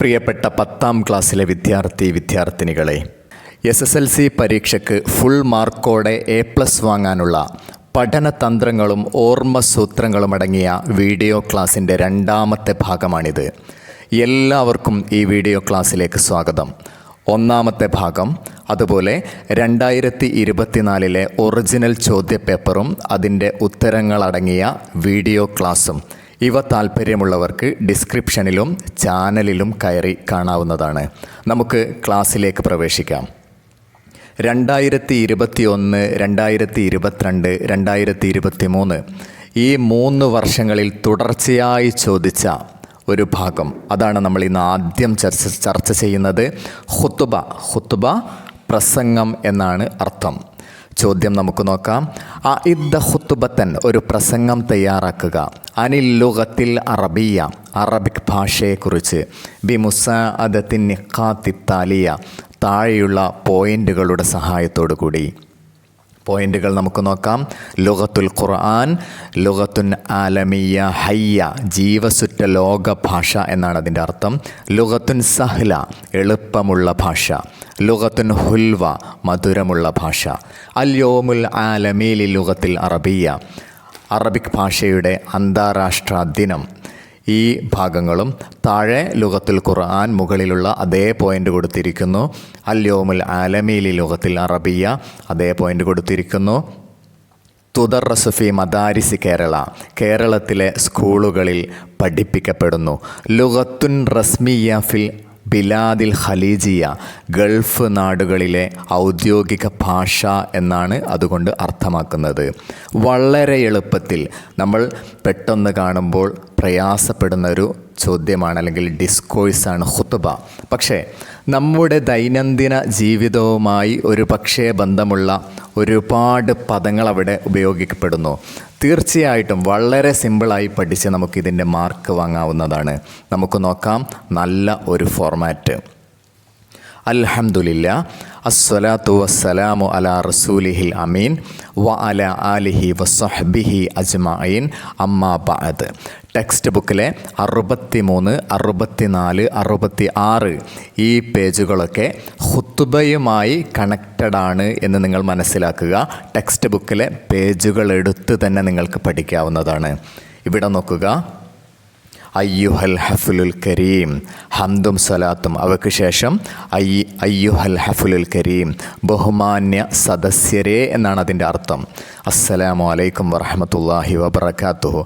പ്രിയപ്പെട്ട 10ാം ക്ലാസ്സിലെ വിദ്യാർത്ഥിനികളെ, SSLC പരീക്ഷയ്ക്ക് ഫുൾ മാർക്കോടെ A+ വാങ്ങാനുള്ള പഠനതന്ത്രങ്ങളും ഓർമ്മസൂത്രങ്ങളും അടങ്ങിയ വീഡിയോ ക്ലാസ്സിൻ്റെ 2ാമത്തെ ഭാഗമാണിത്. എല്ലാവർക്കും ഈ വീഡിയോ ക്ലാസ്സിലേക്ക് സ്വാഗതം. 1ാമത്തെ ഭാഗം, അതുപോലെ 2024 ഒറിജിനൽ ചോദ്യപേപ്പറും അതിൻ്റെ ഉത്തരങ്ങളടങ്ങിയ വീഡിയോ ക്ലാസ്സും ഇവ താല്പര്യമുള്ളവർക്ക് ഡിസ്ക്രിപ്ഷനിലും ചാനലിലും കയറി കാണാവുന്നതാണ്. നമുക്ക് ക്ലാസ്സിലേക്ക് പ്രവേശിക്കാം. 2021, 2022, 2023 ഈ 3 വർഷങ്ങളിൽ തുടർച്ചയായി ചോദിച്ച ഒരു ഭാഗം, അതാണ് നമ്മൾ ഇന്ന് ആദ്യം ചർച്ച ചെയ്യുന്നത്. ഖുത്ബ പ്രസംഗം എന്നാണ് അർത്ഥം. ചോദ്യം നമുക്ക് നോക്കാം. അഇദ്ദ ഖുത്ബത്തൻ, ഒരു പ്രസംഗം തയ്യാറാക്കുക. അനിൽ ലുഗത്തിൽ അറബിയ, അറബിക് ഭാഷയെക്കുറിച്ച്. ബിമുസാഅദത്തിൻ നിഖാത്തി താലിയ, താഴെയുള്ള പോയിന്റുകളുടെ സഹായത്തോടു കൂടി. പോയിന്റുകൾ നമുക്ക് നോക്കാം. ലുഗത്തുൽ ഖുർആൻ, ലുഗത്തുൻ ആലമിയ ഹയ്യ, ജീവസുറ്റ ലോക ഭാഷ എന്നാണ് അതിൻ്റെ അർത്ഥം. ലുഗത്തുൻ സഹ്ല, എളുപ്പമുള്ള ഭാഷ. ലുഗത്തുൻ ഹുൽവ, മധുരമുള്ള ഭാഷ. അൽ യോമുൽ ആലമി ലി ലുഗത്തിൽ അറബിയ, അറബിക് ഭാഷയുടെ അന്താരാഷ്ട്ര ദിനം. ഈ ഭാഗങ്ങളും താഴെ ലുഗത്തുൽ ഖുർആൻ, മുകളിലുള്ള അതേ പോയിൻ്റ് കൊടുത്തിരിക്കുന്നു. അൽ യോമുൽ ആലമി ലി ലുഗത്തിൽ അറബിയ, അതേ പോയിൻ്റ് കൊടുത്തിരിക്കുന്നു. തുദർറസു ഫി മദാരിസി കേരള, കേരളത്തിലെ സ്കൂളുകളിൽ പഠിപ്പിക്കപ്പെടുന്നു. ലുഗത്തുൻ റസ്മിയ ഫിൽ ബിലാദിൽ ഖലീജിയ, ഗൾഫ് നാടുകളിലെ ഔദ്യോഗിക ഭാഷ എന്നാണ് അതുകൊണ്ട് അർത്ഥമാക്കുന്നത്. വളരെ എളുപ്പത്തിൽ, നമ്മൾ പെട്ടെന്ന് കാണുമ്പോൾ പ്രയാസപ്പെടുന്ന ഒരു ചോദ്യമാണ്, അല്ലെങ്കിൽ ഡിസ്കോഴ്സാണ് ഖുത്ബ. പക്ഷേ നമ്മുടെ ദൈനംദിന ജീവിതവുമായി ഒരു പക്ഷേ ബന്ധമുള്ള ഒരുപാട് പദങ്ങൾ അവിടെ ഉപയോഗിക്കപ്പെടുന്നു. തീർച്ചയായിട്ടും വളരെ സിമ്പിളായി പഠിച്ച് നമുക്കിതിൻ്റെ മാർക്ക് വാങ്ങാവുന്നതാണ്. നമുക്ക് നോക്കാം നല്ല ഒരു ഫോർമാറ്റ്. അൽഹംദുലില്ലാ, അസ്സലാത്തു വസ്സലാമു അലാ റസൂലിഹിൽ അമീൻ വ അലാ ആലിഹി വസ്സഹ്ബിഹി അജ്മഈൻ, അമ്മാ ബഅദ്. ടെക്സ്റ്റ് ബുക്കിലെ 63, 64, 66 ഈ പേജുകളൊക്കെ ഖുത്ബയുമായി കണക്റ്റഡ് ആണ് എന്ന് നിങ്ങൾ മനസ്സിലാക്കുക. ടെക്സ്റ്റ് ബുക്കിലെ പേജുകൾ എടുത്ത് തന്നെ നിങ്ങൾക്ക് പഠിക്കാവുന്നതാണ്. ഇവിടെ നോക്കുക. അയ്യുഹൽ ഹഫ്ലുൽ കരീം, ഹംദും സലാത്തും, അവയ്ക്ക് ശേഷം അയ്യുഹൽ ഹഫ്ലുൽ കരീം, ബഹുമാന്യ സദസ്യരെ എന്നാണ് അതിൻ്റെ അർത്ഥം. അസ്സലാമു അലൈക്കും വറഹ്മത്തുള്ളാഹി വബറകാതുഹു.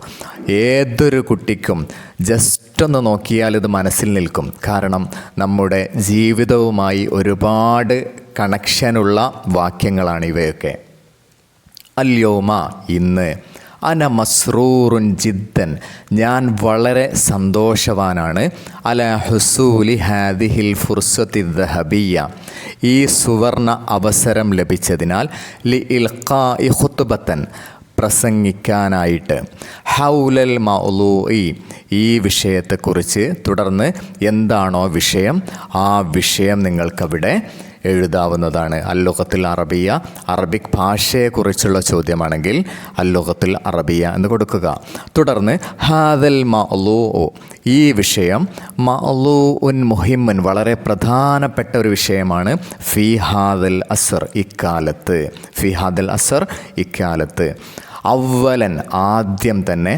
ഏതൊരു കുട്ടിക്കും ജസ്റ്റ് ഒന്ന് നോക്കിയാൽ ഇത് മനസ്സിൽ നിൽക്കും. കാരണം നമ്മുടെ ജീവിതവുമായി ഒരുപാട് കണക്ഷനുള്ള വാക്യങ്ങളാണ് ഇവയൊക്കെ. അൽയോമ, ഇന്ന്. അന മസ്റൂറുൻ ജിദ്ദൻ, ഞാൻ വളരെ സന്തോഷവാനാണ്. അല ഹുസൂലി ഹാദിഹിൽ ഫുർസത്തി ദഹബിയ, ഈ സുവർണ അവസരം ലഭിച്ചതിനാൽ. ലി ഇൽഖാഇ ഖുത്ബത്തൻ, പ്രസംഗിക്കാനായിട്ട്. ഹൗലൽ മൗലൂഇ, ഈ വിഷയത്തെക്കുറിച്ച്. തുടർന്ന് എന്താണോ വിഷയം, ആ വിഷയം നിങ്ങൾക്കവിടെ എഴുതാവുന്നതാണ്. അല്ലുഗത്തുൽ അറബിയ, അറബിക് ഭാഷയെക്കുറിച്ചുള്ള ചോദ്യമാണെങ്കിൽ അല്ലുഗത്തുൽ അറബിയ എന്ന് കൊടുക്കുക. തുടർന്ന് ഹാദൽ മഅ്ലൂഉ, ഈ വിഷയം. മഅ്ലൂഉൻ മുഹിമ്മൻ, വളരെ പ്രധാനപ്പെട്ട ഒരു വിഷയമാണ്. ഫി ഹാദൽ അസ്ർ, ഇക്കാലത്ത്. ഫി ഹാദൽ അസ്ർ, ഇക്കാലത്ത്. അവ്വലൻ, ആദ്യം തന്നെ.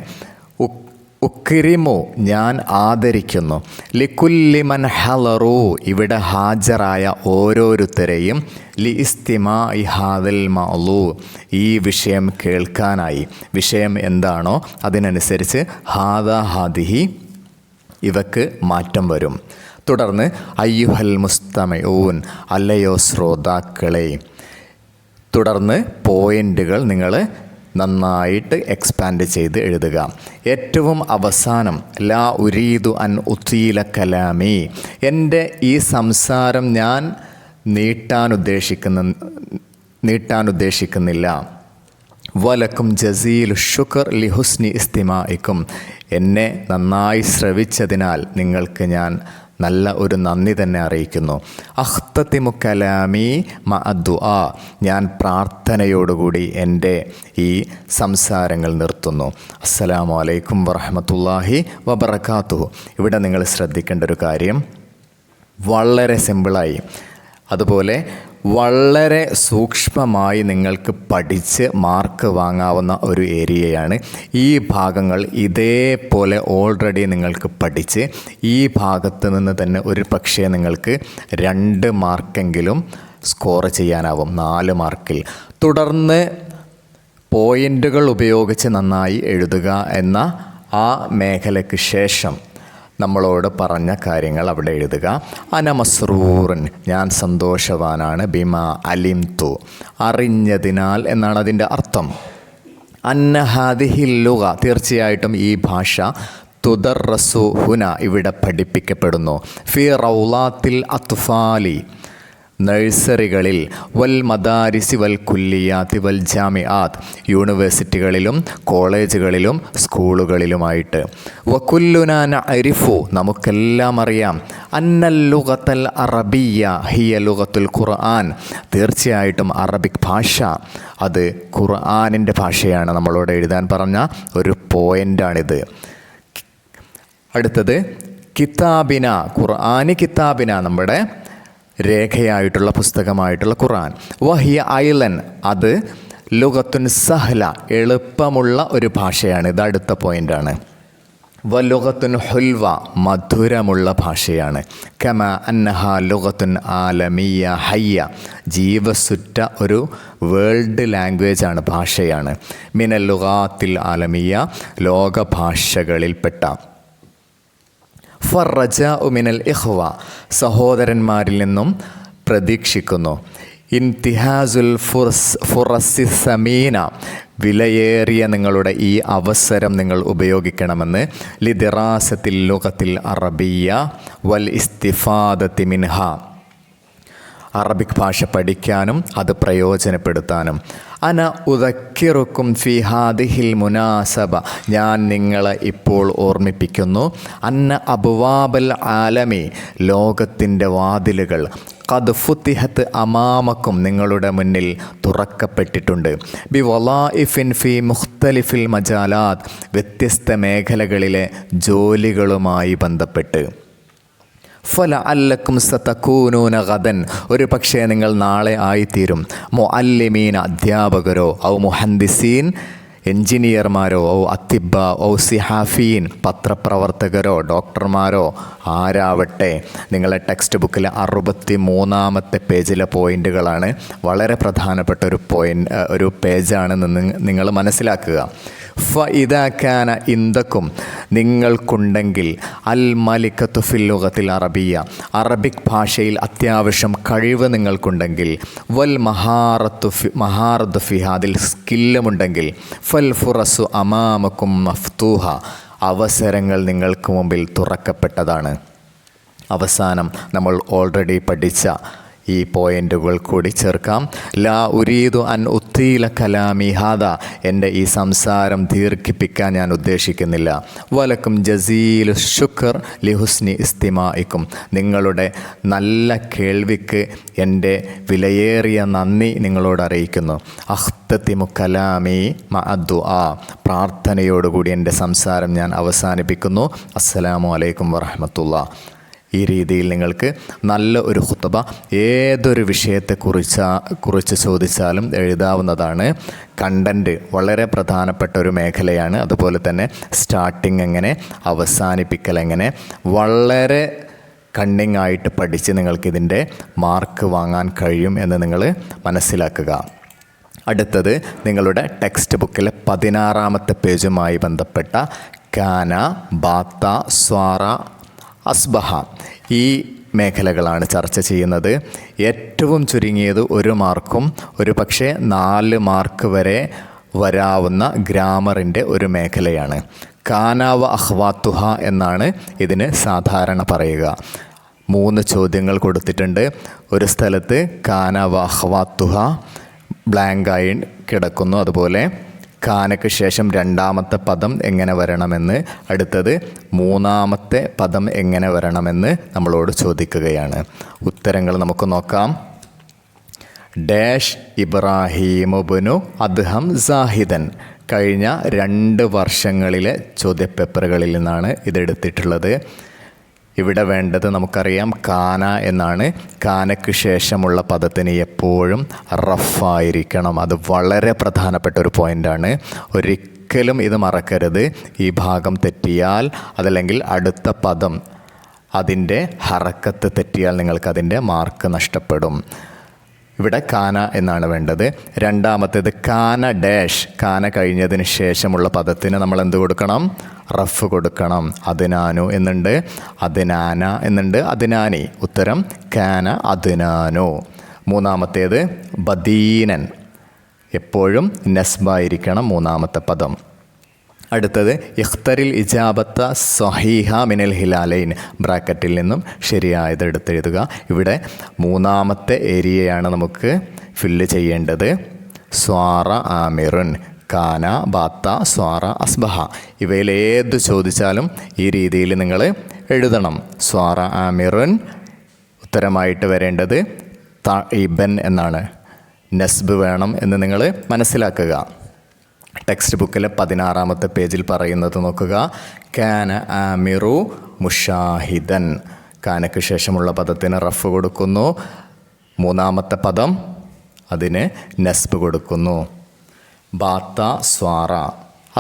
ഉക്രിമു, ഞാൻ ആദരിക്കുന്നു. ലിക്കുല്ലി മൻ ഹലറു, ഇവിടെ ഹാജരായ ഓരോരുത്തരെയും. ലി ഇസ്തിമാഇ ഹാദൽ മഅ്ലൂ, ഈ വിഷയം കേൾക്കാനായി. വിഷയം എന്താണോ അതിനനുസരിച്ച് ഹാദാ ഹാദിഹി ഇവക്ക് മാറ്റം വരും. തുടർന്ന് അയ്യുഹൽ മുസ്തമിഊൻ, അല്ലയോ ശ്രോതാക്കളെ. തുടർന്ന് പോയിന്റുകൾ നിങ്ങൾ നന്നായിട്ട് എക്സ്പാൻഡ് ചെയ്ത് എഴുതുക. ഏറ്റവും അവസാനം ലാ ഉരീദു അൻ ഉത്തീല കലാമി, എൻ്റെ ഈ സംസാരം ഞാൻ നീട്ടാൻ ഉദ്ദേശിക്കുന്നില്ല. വലക്കും ജസീൽ ഷുക്ർ ലിഹുസ്നി ഇസ്തിമാഇക്കും, എന്നെ നന്നായി ശ്രവിച്ചതിനാൽ നിങ്ങൾക്ക് ഞാൻ നല്ല ഒരു നന്ദി തന്നെ അറിയിക്കുന്നു. അഖ്തതിമു കലാമി മഅദ്ദുആ, ഞാൻ പ്രാർത്ഥനയോടുകൂടി എൻ്റെ ഈ സംസാരങ്ങൾ നിർത്തുന്നു. അസ്സലാമു അലൈക്കും വറഹ്മത്തുള്ളാഹി വബറകാതുഹു. ഇവിടെ നിങ്ങൾ ശ്രദ്ധിക്കേണ്ട ഒരു കാര്യം, വളരെ സിമ്പിളായി. അതുപോലെ വളരെ സൂക്ഷ്മമായി നിങ്ങൾക്ക് പഠിച്ച് മാർക്ക് വാങ്ങാവുന്ന ഒരു ഏരിയയാണ്. ഈ ഭാഗങ്ങൾ ഇതേപോലെ ഓൾറെഡി നിങ്ങൾക്ക് പഠിച്ച് ഈ ഭാഗത്ത് നിന്ന് തന്നെ ഒരു പക്ഷേ നിങ്ങൾക്ക് 2 മാർക്കെങ്കിലും സ്കോർ ചെയ്യാനാവും 4 മാർക്കിൽ. തുടർന്ന് പോയിൻ്റുകൾ ഉപയോഗിച്ച് നന്നായി എഴുതുക എന്ന ആ മേഖലയ്ക്ക് ശേഷം നമ്മളോട് പറഞ്ഞ കാര്യങ്ങൾ അവിടെ എഴുതുക. അന മസ്റൂറൻ, ഞാൻ സന്തോഷവാനാണ്. ബിമ അലിംതു, അറിഞ്ഞതിനാൽ എന്നാണ് അതിൻ്റെ അർത്ഥം. അന്ന ഹാദിഹിൽ ലുഗ, തീർച്ചയായിട്ടും ഈ ഭാഷ തുദർറസു ഹുന, ഇവിടെ പഠിപ്പിക്കപ്പെടുന്നു. ഫി റൗലാത്തിൽ അത്ഫാലി, നഴ്സറികളിൽ, വൽ മദാരിസി വൽ കുല്ലിയാത്തി വൽ ജാമിആത്ത്, യൂണിവേഴ്സിറ്റികളിലും കോളേജുകളിലും സ്കൂളുകളിലുമായിട്ട്. വകുല്ലുനാ നഅരിഫു, നമുക്കെല്ലാം അറിയാം. അന്നൽ ലുഗത്തൽ അറബിയ ഹിയ ലുഗത്തുൽ ഖുർആൻ, തീർച്ചയായിട്ടും അറബിക് ഭാഷ അത് ഖുർആനിൻ്റെ ഭാഷയാണ്. നമ്മളോട് എഴുതാൻ പറഞ്ഞ ഒരു പോയിൻ്റാണിത്. അടുത്തത് കിതാബിന, ഖുർആനി കിതാബിന, നമ്മുടെ രേഖയായിട്ടുള്ള പുസ്തകമായിട്ടുള്ള ഖുർആൻ. വഹിയ ഐലൻ, അത് ലുഗത്തുൻ സഹ്ല, എളുപ്പമുള്ള ഒരു ഭാഷയാണ്. ഇത് അടുത്ത പോയിൻ്റാണ്. വലുഗത്തുൻ ഹുൽവ, മധുരമുള്ള ഭാഷയാണ്. കമ അന്നഹ ലുഗത്തുൻ ആലമിയ ഹയ്യ, ജീവസുറ്റ ഒരു വേൾഡ് ലാംഗ്വേജാണ്, ഭാഷയാണ്. മിനൽ ലുഗാത്തിൽ ആലമിയ, ലോകഭാഷകളിൽപ്പെട്ട. ഫർറജാഉ മിനൽ ഇഖ്വ, സഹോദരന്മാരിൽ നിന്നും പ്രതീക്ഷിക്കുന്നു. ഇൻതിഹാസുൽ ഫുറസി സമീന, വിലയേറിയ നിങ്ങളുടെ ഈ അവസരം നിങ്ങൾ ഉപയോഗിക്കണമെന്ന്. ലിദിറാസത്തിൽ ലുഗത്തിൽ അറബിയ വൽ ഇസ്തിഫാദത്തി മിൻഹ, അറബിക് ഭാഷ പഠിക്കാനും അത് പ്രയോജനപ്പെടുത്താനും. അന ഉദക്കിറുക്കും ഫി ഹാദിഹിൽ മുനാസബ, ഞാൻ നിങ്ങളെ ഇപ്പോൾ ഓർമ്മിപ്പിക്കുന്നു. അന്ന അബ്വാബൽ ആലമി, ലോകത്തിൻ്റെ വാതിലുകൾ, ഖദ് ഫുത്തിഹത്ത് അമാമക്കും, നിങ്ങളുടെ മുന്നിൽ തുറക്കപ്പെട്ടിട്ടുണ്ട്. ബി വലായിഫിൻ ഫി മുഖ്തലിഫിൽ മജാലാത്ത്, വ്യത്യസ്ത മേഖലകളിലെ ജോലികളുമായി ബന്ധപ്പെട്ട്. ഫലഅല്ലക്കും സതകൂനൂന ഗദൻ, ഒരു പക്ഷേ നിങ്ങൾ നാളെ ആയിത്തീരും. മുഅല്ലിമീൻ, അധ്യാപകരോ, ഔ മുഹന്ദിസീൻ, എൻജിനീയർമാരോ, ഔ അത്തിബ ഔ സിഹാഫീൻ, പത്രപ്രവർത്തകരോ ഡോക്ടർമാരോ ആരാവട്ടെ. നിങ്ങളെ ടെക്സ്റ്റ് ബുക്കിലെ 63-ാമത്തെ പേജിലെ പോയിൻ്റുകളാണ്. വളരെ പ്രധാനപ്പെട്ട ഒരു പേജാണെന്ന് നിങ്ങൾ മനസ്സിലാക്കുക. ഫഇദാ കാന ഇന്ദക്കും, നിങ്ങൾക്കുണ്ടെങ്കിൽ, അൽ മലിക്കത്തു ഫിൽ ലുഗത്തിൽ അറബിയ, അറബിക് ഭാഷയിൽ അത്യാവശ്യം കഴിവ് നിങ്ങൾക്കുണ്ടെങ്കിൽ, വൽ മഹാറത്തു ഫിഹ, അതിൽ സ്കില്ലുമുണ്ടെങ്കിൽ, ഫൽ ഫുറസു അമാമക്കും മഫ്തൂഹ, അവസരങ്ങൾ നിങ്ങൾക്ക് മുമ്പിൽ തുറക്കപ്പെട്ടതാണ്. അവസാനം നമ്മൾ ഓൾറെഡി പഠിച്ച ഈ പോയിൻ്റുകൾ കൂടി ചേർക്കാം. ലാ ഉരീദു അൻ ഉത്തീല കലാമി ഹാദ, എൻ്റെ ഈ സംസാരം ദീർഘിപ്പിക്കാൻ ഞാൻ ഉദ്ദേശിക്കുന്നില്ല. വലക്കും ജസീലു ശുക്ർ ലിഹുസ്നി ഇസ്തിമായിക്കും, നിങ്ങളുടെ നല്ല കേൾവിക്ക് എൻ്റെ വിലയേറിയ നന്ദി നിങ്ങളോട് അറിയിക്കുന്നു. അഖ്തതിമു കലാമി മഅദ്ദുആ, പ്രാർത്ഥനയോടുകൂടി എൻ്റെ സംസാരം ഞാൻ അവസാനിപ്പിക്കുന്നു. അസ്സലാമു അലൈക്കും വറഹ്മത്തുള്ളാഹി. ഈ രീതിയിൽ നിങ്ങൾക്ക് നല്ല ഒരു ഖുത്ബ ഏതൊരു വിഷയത്തെക്കുറിച്ച് ചോദിച്ചാലും എഴുതാവുന്നതാണ്. കണ്ടൻറ്റ് വളരെ പ്രധാനപ്പെട്ട ഒരു മേഖലയാണ്. അതുപോലെ തന്നെ സ്റ്റാർട്ടിങ് എങ്ങനെ, അവസാനിപ്പിക്കൽ എങ്ങനെ, വളരെ കണ്ണിങ് ആയിട്ട് പഠിച്ച് നിങ്ങൾക്കിതിൻ്റെ മാർക്ക് വാങ്ങാൻ കഴിയും എന്ന് നിങ്ങൾ മനസ്സിലാക്കുക. അടുത്തത് നിങ്ങളുടെ ടെക്സ്റ്റ് ബുക്കിലെ 16-ാമത്തെ പേജുമായി ബന്ധപ്പെട്ട കാന, ബാത്ത, സ്വാറ, അസ്ബഹ, ഈ മേഖലകളാണ് ചർച്ച ചെയ്യുന്നത്. ഏറ്റവും ചുരുങ്ങിയത് 1 മാർക്കും ഒരു പക്ഷേ 4 മാർക്ക് വരെ വരാവുന്ന ഗ്രാമറിൻ്റെ ഒരു മേഖലയാണ്. കാനാവ അഹ്വാത്തുഹ എന്നാണ് ഇതിന് സാധാരണ പറയുക. 3 ചോദ്യങ്ങൾ കൊടുത്തിട്ടുണ്ട്. ഒരു സ്ഥലത്ത് കാനാവ അഹ്വാത്തുഹ ബ്ലാങ്കായി കിടക്കുന്നു. അതുപോലെ കാനയ്ക്ക് ശേഷം 2-ാമത്തെ പദം എങ്ങനെ വരണമെന്ന്, അടുത്തത് 3-ാമത്തെ പദം എങ്ങനെ വരണമെന്ന് നമ്മളോട് ചോദിക്കുകയാണ്. ഉത്തരങ്ങൾ നമുക്ക് നോക്കാം. ഡാഷ് ഇബ്രാഹിമുബ്നു അദ്ഹം സാഹിദൻ, കഴിഞ്ഞ 2 വർഷങ്ങളിലെ ചോദ്യപേപ്പറുകളിൽ നിന്നാണ് ഇതെടുത്തിട്ടുള്ളത്. ഇവിടെ വേണ്ടത് നമുക്കറിയാം കാന എന്നാണ്. കാനയ്ക്ക് ശേഷമുള്ള പദത്തിന് എപ്പോഴും റഫായിരിക്കണം. അത് വളരെ പ്രധാനപ്പെട്ട ഒരു പോയിൻ്റാണ്. ഒരിക്കലും ഇത് മറക്കരുത്. ഈ ഭാഗം തെറ്റിയാൽ അതല്ലെങ്കിൽ അടുത്ത പദം അതിൻ്റെ ഹറക്കത്ത് തെറ്റിയാൽ നിങ്ങൾക്കതിൻ്റെ മാർക്ക് നഷ്ടപ്പെടും. ഇവിടെ കാന എന്നാണ് വേണ്ടത്. രണ്ടാമത്തേത് കാന ഡാഷ്. കാന കഴിഞ്ഞതിന് ശേഷമുള്ള പദത്തിന് നമ്മൾ എന്ത് കൊടുക്കണം? റഫ് കൊടുക്കണം. അദ്നാനു എന്നുണ്ട്, അദ്നാന എന്നുണ്ട്, അദ്നാനി. ഉത്തരം കാന അദ്നാനു. മൂന്നാമത്തേത് ബദീനൻ. എപ്പോഴും നസ്ബായിരിക്കണം മൂന്നാമത്തെ പദം. അടുത്തത് ഇഖ്തറിൽ ഇജാബത്ത സഹീഹ മിനൽ ഹിലാലൈൻ. ബ്രാക്കറ്റിൽ നിന്നും ശരിയായത് എടുത്തെഴുതുക. ഇവിടെ മൂന്നാമത്തെ ഏരിയയാണ് നമുക്ക് ഫില്ല് ചെയ്യേണ്ടത്. സ്വാറ ആമിറുൻ, കാന, ബാത്ത, സ്വാറ, അസ്ബഹ. ഇവയിൽ ഏത് ചോദിച്ചാലും ഈ രീതിയിൽ നിങ്ങൾ എഴുതണം. സ്വാറ ആമിറുൻ ഉത്തരമായിട്ട് വരേണ്ടത് തഇബൻ എന്നാണ്. നസ്ബ് വേണം എന്ന് നിങ്ങൾ മനസ്സിലാക്കുക. ടെക്സ്റ്റ് ബുക്കിലെ 16-ാമത്തെ പേജിൽ പറയുന്നത് നോക്കുക. കാന ആമിറു മുഷാഹിദൻ. കാനയ്ക്ക് ശേഷമുള്ള പദത്തിന് റഫ് കൊടുക്കുന്നു. മൂന്നാമത്തെ പദം അതിന് നസ്ബ് കൊടുക്കുന്നു. ബാത്ത, സ്വാറ,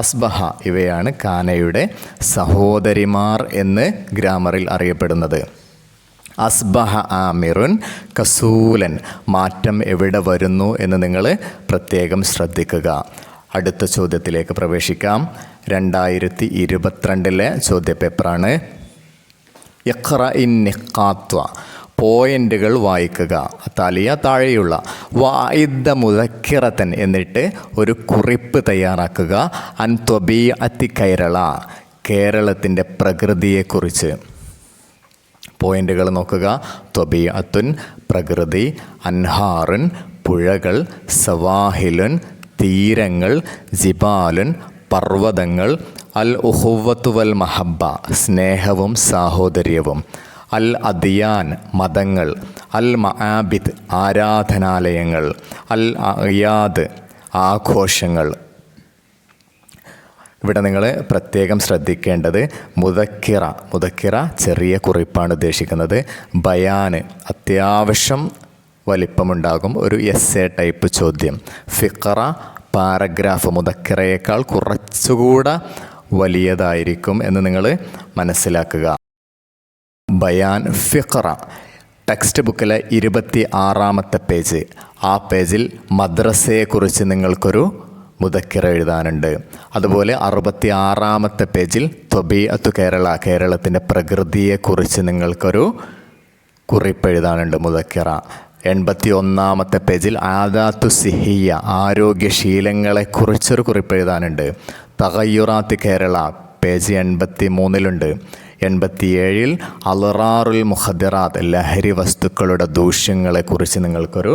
അസ്ബഹ ഇവയാണ് കാനയുടെ സഹോദരിമാർ എന്ന് ഗ്രാമറിൽ അറിയപ്പെടുന്നത്. അസ്ബഹ ആമിറുൻ കസൂലൻ. മാറ്റം എവിടെ വരുന്നു എന്ന് നിങ്ങൾ പ്രത്യേകം ശ്രദ്ധിക്കുക. അടുത്ത ചോദ്യത്തിലേക്ക് പ്രവേശിക്കാം. 2022 ചോദ്യപേപ്പറാണ്. ഇഖ്റ ഇൻ നിഖാത്വ. പോയിൻ്റുകൾ വായിക്കുക. താലിയ താഴെയുള്ള വായിദ്ദ മുദക്കിറത്തൻ എന്നിട്ട് ഒരു കുറിപ്പ് തയ്യാറാക്കുക. അൻ ത്വബീഅത്തി കേരള. കേരളത്തിൻ്റെ പ്രകൃതിയെക്കുറിച്ച്. പോയിൻ്റുകൾ നോക്കുക. ത്വബീഅത്തുൻ പ്രകൃതി, അൻഹാറുൻ പുഴകൾ, സവാഹിലുൻ തീരങ്ങൾ, ജിബാലുൻ പർവ്വതങ്ങൾ, അൽ ഉഹുവത്തു വൽ മഹബ്ബ സ്നേഹവും സാഹോദര്യവും, അൽ അദിയാൻ മതങ്ങൾ, അൽ മആബിദ് ആരാധനാലയങ്ങൾ, അൽ അയാദ് ആഘോഷങ്ങൾ. ഇവിടെ നിങ്ങൾ പ്രത്യേകം ശ്രദ്ധിക്കേണ്ടത് മുദക്കിറ ചെറിയ കുറിപ്പാണ് ഉദ്ദേശിക്കുന്നത്. ബയാന് അത്യാവശ്യം വലിപ്പമുണ്ടാകും. ഒരു എസ്സേ ടൈപ്പ് ചോദ്യം. ഫിഖറ പാരഗ്രാഫ് മുദക്കിറയേക്കാൾ കുറച്ചുകൂടെ വലിയതായിരിക്കും എന്ന് നിങ്ങൾ മനസ്സിലാക്കുക. ബയാൻ ഫിഖറ. ടെക്സ്റ്റ് ബുക്കിലെ 26-ാമത്തെ പേജ്. ആ പേജിൽ മദ്രസയെക്കുറിച്ച് നിങ്ങൾക്കൊരു മുദക്കിറ എഴുതാനുണ്ട്. അതുപോലെ 66-ാമത്തെ പേജിൽ ത്വബീഅത്തു കേരള കേരളത്തിൻ്റെ പ്രകൃതിയെക്കുറിച്ച് നിങ്ങൾക്കൊരു കുറിപ്പ് എഴുതാനുണ്ട് മുദക്കിറ. 81-ാമത്തെ പേജിൽ ആദാത്തു സിഹിയ ആരോഗ്യശീലങ്ങളെക്കുറിച്ചൊരു കുറിപ്പ് എഴുതാനുണ്ട്. തഗയ്യുറാത്ത് കേരള പേജ് 83-ലുണ്ട്. 87-ൽ അൽറാറുൽ മുഖദ്ദിറാത്ത് ലഹരി വസ്തുക്കളുടെ ദൂഷ്യങ്ങളെക്കുറിച്ച് നിങ്ങൾക്കൊരു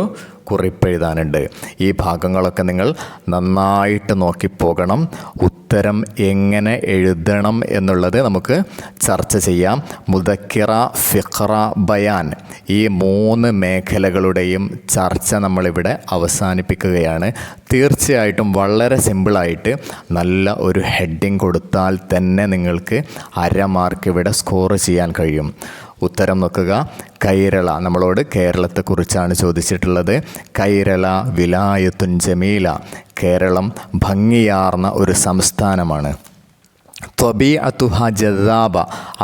കുറിപ്പ് എഴുതാനുണ്ട്. ഈ ഭാഗങ്ങളൊക്കെ നിങ്ങൾ നന്നായിട്ട് നോക്കിപ്പോകണം. ഉത്തരം എങ്ങനെ എഴുതണം എന്നുള്ളത് നമുക്ക് ചർച്ച ചെയ്യാം. മുദക്കിറ, ഫിഖ്റ, ബയാൻ ഈ 3 മേഖലകളുടെയും ചർച്ച നമ്മളിവിടെ അവസാനിപ്പിക്കുകയാണ്. തീർച്ചയായിട്ടും വളരെ സിമ്പിളായിട്ട് നല്ല ഒരു ഹെഡിങ് കൊടുത്താൽ തന്നെ നിങ്ങൾക്ക് അര മാർക്ക് ഇവിടെ സ്കോർ ചെയ്യാൻ കഴിയും. ഉത്തരം നോക്കുക. കൈരള. നമ്മളോട് കേരളത്തെക്കുറിച്ചാണ് ചോദിച്ചിട്ടുള്ളത്. കൈരള വിലായത്തുൻ ജമീല. കേരളം ഭംഗിയാർന്ന ഒരു സംസ്ഥാനമാണ്. ത്വബീഅത്തുഹ ജദാബ.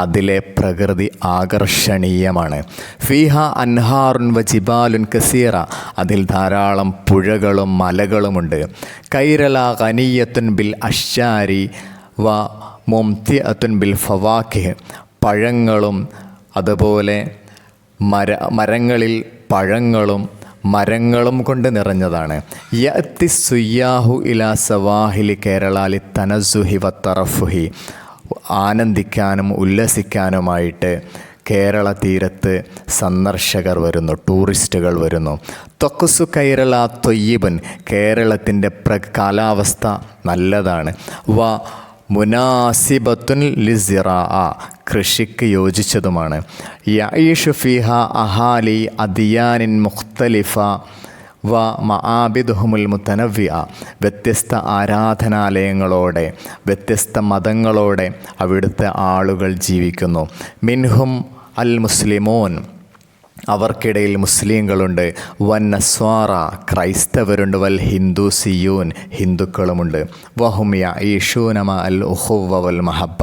അതിലെ പ്രകൃതി ആകർഷണീയമാണ്. ഫീഹ അൻഹാറുൻ വ ജിബാലുൻ കസീറ. അതിൽ ധാരാളം പുഴകളും മലകളുമുണ്ട്. കൈരള ഖനിയത്തുൻ ബിൽ അശ്ശാരി വ മുംതിഅത്തുൻ ബിൽ ഫവാക്കിഹ്. പഴങ്ങളും അതുപോലെ മരങ്ങളിൽ പഴങ്ങളും മരങ്ങളും കൊണ്ട് നിറഞ്ഞതാണ്. യഅത്തി സുയ്യാഹു ഇലാ സവാഹിലി കേരളാലി തനസുഹി വത്തറഫുഹി. ആനന്ദിക്കാനും ഉല്ലസിക്കാനുമായിട്ട് കേരള തീരത്ത് സന്ദർശകർ വരുന്നു, ടൂറിസ്റ്റുകൾ വരുന്നു. ത്വഖ്സു കൈരള ത്വയ്യിബൻ. കേരളത്തിൻ്റെ കാലാവസ്ഥ നല്ലതാണ്. വ മുനാസിബത്തുൻ ലിസിറാഅ. കൃഷിക്ക് യോജിച്ചതുമാണ്. യഈഷു ഫീഹ അഹാലി അദിയാനിൻ മുഖ്തലിഫ വ മആബിദുഹുമുൽ മുത്തനവ്വിഅ, വ്യത്യസ്ത ആരാധനാലയങ്ങളോടെ വ്യത്യസ്ത മതങ്ങളോടെ അവിടുത്തെ ആളുകൾ ജീവിക്കുന്നു. മിൻഹും അൽ മുസ്ലിമൂൻ, അവർക്കിടയിൽ മുസ്ലിങ്ങളുണ്ട്. വൻ നസ്വാറ, ക്രൈസ്തവരുണ്ട്. വൽ ഹിന്ദുസിയൂൻ, ഹിന്ദുക്കളുമുണ്ട്. വഹും യഈശൂന മഅൽ ഉഖുവ്വ വൽ മഹബ്ബ,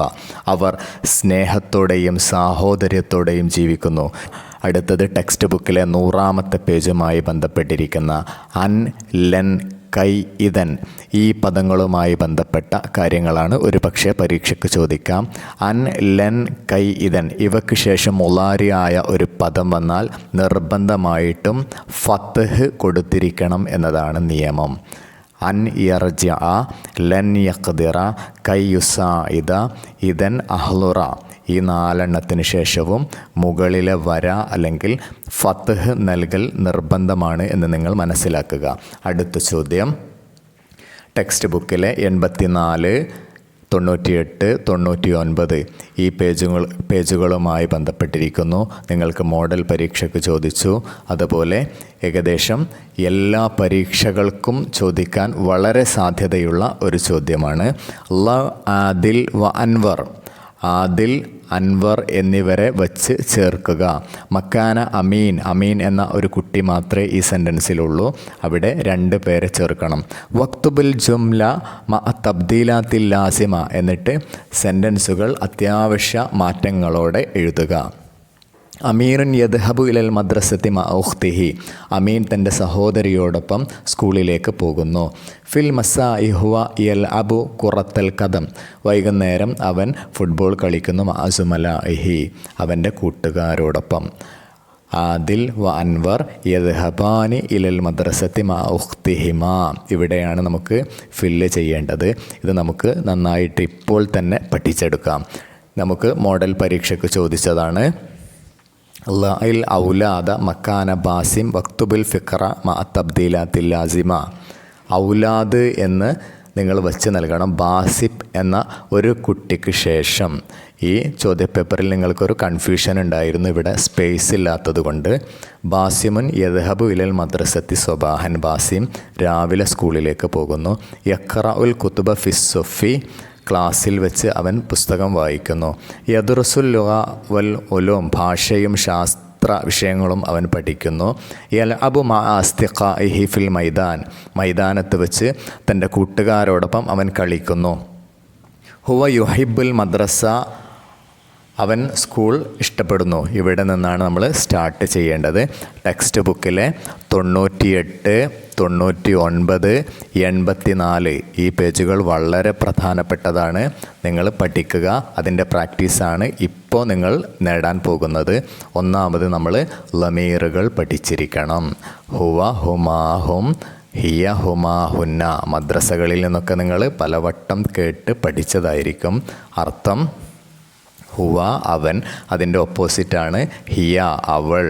അവർ സ്നേഹത്തോടെയും സാഹോദര്യത്തോടെയും ജീവിക്കുന്നു. അടുത്തത് ടെക്സ്റ്റ് ബുക്കിലെ 100-ാമത്തെ പേജുമായി ബന്ധപ്പെട്ടിരിക്കുന്ന അൻ, ലൻ, കൈ, ഇതൻ ഈ പദങ്ങളുമായി ബന്ധപ്പെട്ട കാര്യങ്ങളാണ് ഒരു പക്ഷേ പരീക്ഷയ്ക്ക് ചോദിക്കാം. അൻ, ലൻ, കൈ, ഇതൻ ഇവയ്ക്ക് ശേഷം മുളാരിയായ ഒരു പദം വന്നാൽ നിർബന്ധമായിട്ടും ഫത്ഹ് കൊടുത്തിരിക്കണം എന്നതാണ് നിയമം. അൻ യർജിഅ, ലൻ യഖ്ദിറ, കൈ യുസാഇദ, ഇതൻ അഹ്ലുറ ഈ 4 ശേഷവും മുകളിലെ വര അല്ലെങ്കിൽ ഫത്ഹ് നൽകൽ നിർബന്ധമാണ് എന്ന് നിങ്ങൾ മനസ്സിലാക്കുക. അടുത്ത ചോദ്യം ടെക്സ്റ്റ് ബുക്കിലെ 84, 98, 99 ഈ പേജുകളുമായി ബന്ധപ്പെട്ടിരിക്കുന്നു. നിങ്ങൾക്ക് മോഡൽ പരീക്ഷയ്ക്ക് ചോദിച്ചു. അതുപോലെ ഏകദേശം എല്ലാ പരീക്ഷകൾക്കും ചോദിക്കാൻ വളരെ സാധ്യതയുള്ള ഒരു ചോദ്യമാണ്. ആദിൽ വ അൻവർ, ആദിൽ, അൻവർ എന്നിവരെ വച്ച് ചേർക്കുക. മക്കാന അമീൻ, അമീൻ എന്ന ഒരു കുട്ടി മാത്രമേ ഈ സെൻറ്റൻസിലുള്ളൂ. അവിടെ 2 പേരെ ചേർക്കണം. വക്തുബുൽ ജുംല മ തബ്ദീലാത്തിൽ ലാസിമ, എന്നിട്ട് സെൻറ്റൻസുകൾ അത്യാവശ്യ മാറ്റങ്ങളോടെ എഴുതുക. അമീറുൻ യദ്ഹബു ഇലൽ മദ്രസത്തി മഅ ഉഖ്തിഹി, അമീൻ തൻ്റെ സഹോദരിയോടൊപ്പം സ്കൂളിലേക്ക് പോകുന്നു. ഫിൽ മസാഇ ഹുവ യൽഅബു ഖുറത്തൽ ഖദം, വൈകുന്നേരം അവൻ ഫുട്ബോൾ കളിക്കുന്നു. മഅ സുമലാഇഹി, അവൻ്റെ കൂട്ടുകാരോടൊപ്പം. ആദിൽ വ അൻവർ യദ്ഹബാനി ഇലൽ മദ്രസത്തി മഅ ഉഖ്തിഹിമാ, ഇവിടെയാണ് നമുക്ക് ഫില്ല് ചെയ്യേണ്ടത്. ഇത് നമുക്ക് നന്നായിട്ട് ഇപ്പോൾ തന്നെ പഠിച്ചെടുക്കാം. നമുക്ക് മോഡൽ പരീക്ഷയ്ക്ക് ചോദിച്ചതാണ്. ലഇൽ ഔലാദ മക്കാന ബാസിം വക്തുബുൽ ഫിഖറ മഅ തബ്ദീലാത്തിൽ ലാസിമ, ഔലാദ് എന്ന് നിങ്ങൾ വച്ച് നൽകണം. ബാസിബ് എന്ന ഒരു കുട്ടിക്ക് ശേഷം ഈ ചോദ്യപേപ്പറിൽ നിങ്ങൾക്കൊരു കൺഫ്യൂഷൻ ഉണ്ടായിരുന്നു, ഇവിടെ സ്പേസ് ഇല്ലാത്തത് കൊണ്ട്. ബാസിമുൻ യദ്ഹബു ഇലൽ മദ്രസത്തി സ്വബാഹൻ, ബാസിം രാവിലെ സ്കൂളിലേക്ക് പോകുന്നു. യഖ്റഉൽ കുതുബ ഫിസ്സൊഫി, ക്ലാസ്സിൽ വെച്ച് അവൻ പുസ്തകം വായിക്കുന്നു. യദ്റുസുൽ ലുഗ വൽ ഉലൂം, ഭാഷയും ശാസ്ത്ര വിഷയങ്ങളും അവൻ പഠിക്കുന്നു. യൽഅബു മഅ അസ്തിഖാഇഹി ഫിൽ മൈദാൻ, മൈതാനത്ത് വെച്ച് തൻ്റെ കൂട്ടുകാരോടൊപ്പം അവൻ കളിക്കുന്നു. ഹുവ യുഹിബ്ബുൽ മദ്രസ, അവൻ സ്കൂൾ ഇഷ്ടപ്പെടുന്നു. ഇവിടെ നിന്നാണ് നമ്മൾ സ്റ്റാർട്ട് ചെയ്യേണ്ടത്. ടെക്സ്റ്റ് ബുക്കിലെ 98, 99, 84 ഈ പേജുകൾ വളരെ പ്രധാനപ്പെട്ടതാണ്. നിങ്ങൾ പഠിക്കുക. അതിൻ്റെ പ്രാക്ടീസാണ് ഇപ്പോൾ നിങ്ങൾ നേടാൻ പോകുന്നത്. ഒന്നാമത് നമ്മൾ ലമീറുകൾ പഠിച്ചിരിക്കണം. ഹുവ, ഹുമാ, ഹും, ഹിയ, ഹുമാ, ഹുന്ന. മദ്രസകളിൽ നിന്നൊക്കെ നിങ്ങൾ പലവട്ടം കേട്ട് പഠിച്ചതായിരിക്കും. അർത്ഥം ഹുവ അവൻ, അതിൻ്റെ ഓപ്പോസിറ്റാണ് ഹിയ അവൾ.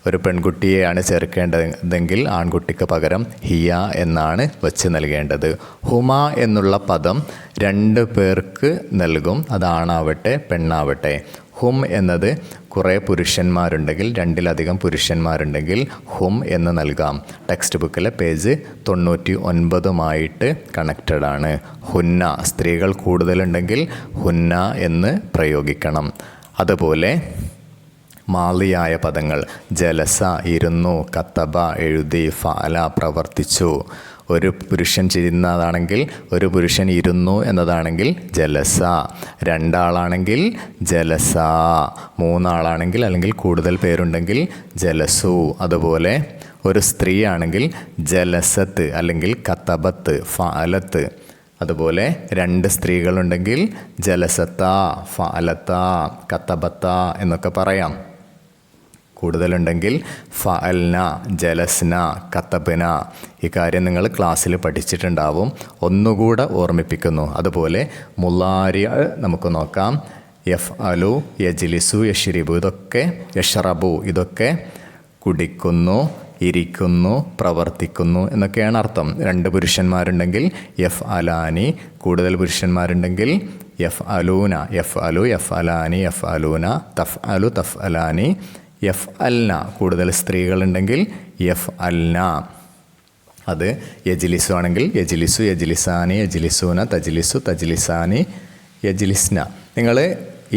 ഒരു പെൺകുട്ടിയെയാണ് ചേർക്കേണ്ടതെങ്കിൽ ആൺകുട്ടിക്ക് പകരം ഹിയ എന്നാണ് വച്ച് നൽകേണ്ടത്. ഹുമ എന്നുള്ള പദം 2 പേർക്ക് നൽകും, അതാണാവട്ടെ പെണ്ണാവട്ടെ. ഹും എന്നത് കുറേ പുരുഷന്മാരുണ്ടെങ്കിൽ, 2-ലധികം പുരുഷന്മാരുണ്ടെങ്കിൽ ഹും എന്ന് നൽകാം. ടെക്സ്റ്റ് ബുക്കിലെ പേജ് 99 കണക്റ്റഡ് ആണ്. ഹുന്ന, സ്ത്രീകൾ കൂടുതലുണ്ടെങ്കിൽ ഹുന്ന എന്ന് പ്രയോഗിക്കണം. അതുപോലെ മാളിയായ പദങ്ങൾ ജലസ ഇരുന്നു, കത്തബ എഴുതി, ഫഅല പ്രവർത്തിച്ചു. ഒരു പുരുഷൻ ചെയ്യുന്നതാണെങ്കിൽ, ഒരു പുരുഷൻ ഇരുന്നു എന്നതാണെങ്കിൽ ജലസ, 2 ആളാണെങ്കിൽ ജലസ, 3 ആളാണെങ്കിൽ അല്ലെങ്കിൽ കൂടുതൽ പേരുണ്ടെങ്കിൽ ജലസു. അതുപോലെ ഒരു സ്ത്രീ ആണെങ്കിൽ ജലസത്ത് അല്ലെങ്കിൽ കത്തബത്ത്, ഫഅലത്ത്. അതുപോലെ 2 സ്ത്രീകളുണ്ടെങ്കിൽ ജലസത്ത, ഫഅലത്ത, കത്തബത്ത എന്നൊക്കെ പറയാം. കൂടുതലുണ്ടെങ്കിൽ ഫഅൽന, ജലസ്ന, കത്തബന. ഈ കാര്യം നിങ്ങൾ ക്ലാസ്സിൽ പഠിച്ചിട്ടുണ്ടാവും. ഒന്നുകൂടെ ഓർമ്മിപ്പിക്കുന്നു. അതുപോലെ മുളാരി നമുക്ക് നോക്കാം. യഫ്അലു, യജ്ലിസു, യശ്രിബു ഇതൊക്കെ, യഷ്റബു ഇതൊക്കെ കുടിക്കുന്നു, ഇരിക്കുന്നു, പ്രവർത്തിക്കുന്നു എന്നൊക്കെയാണ് അർത്ഥം. 2 പുരുഷന്മാരുണ്ടെങ്കിൽ യഫ്അലാനി, കൂടുതൽ പുരുഷന്മാരുണ്ടെങ്കിൽ യഫ്അലൂന, യഫ്അലു, യഫ്അലാനി, യഫ്അലൂന, തഫ്അലു, തഫ്അലാനി, യഫ്അൽന. കൂടുതൽ സ്ത്രീകളുണ്ടെങ്കിൽ യഫ്അൽന. അത് യജ്ലിസു ആണെങ്കിൽ യജ്ലിസു, യജ്ലിസാനി, യജ്ലിസൂന, തജ്ലിസു, തജ്ലിസാനി, യജ്ലിസ്ന. നിങ്ങൾ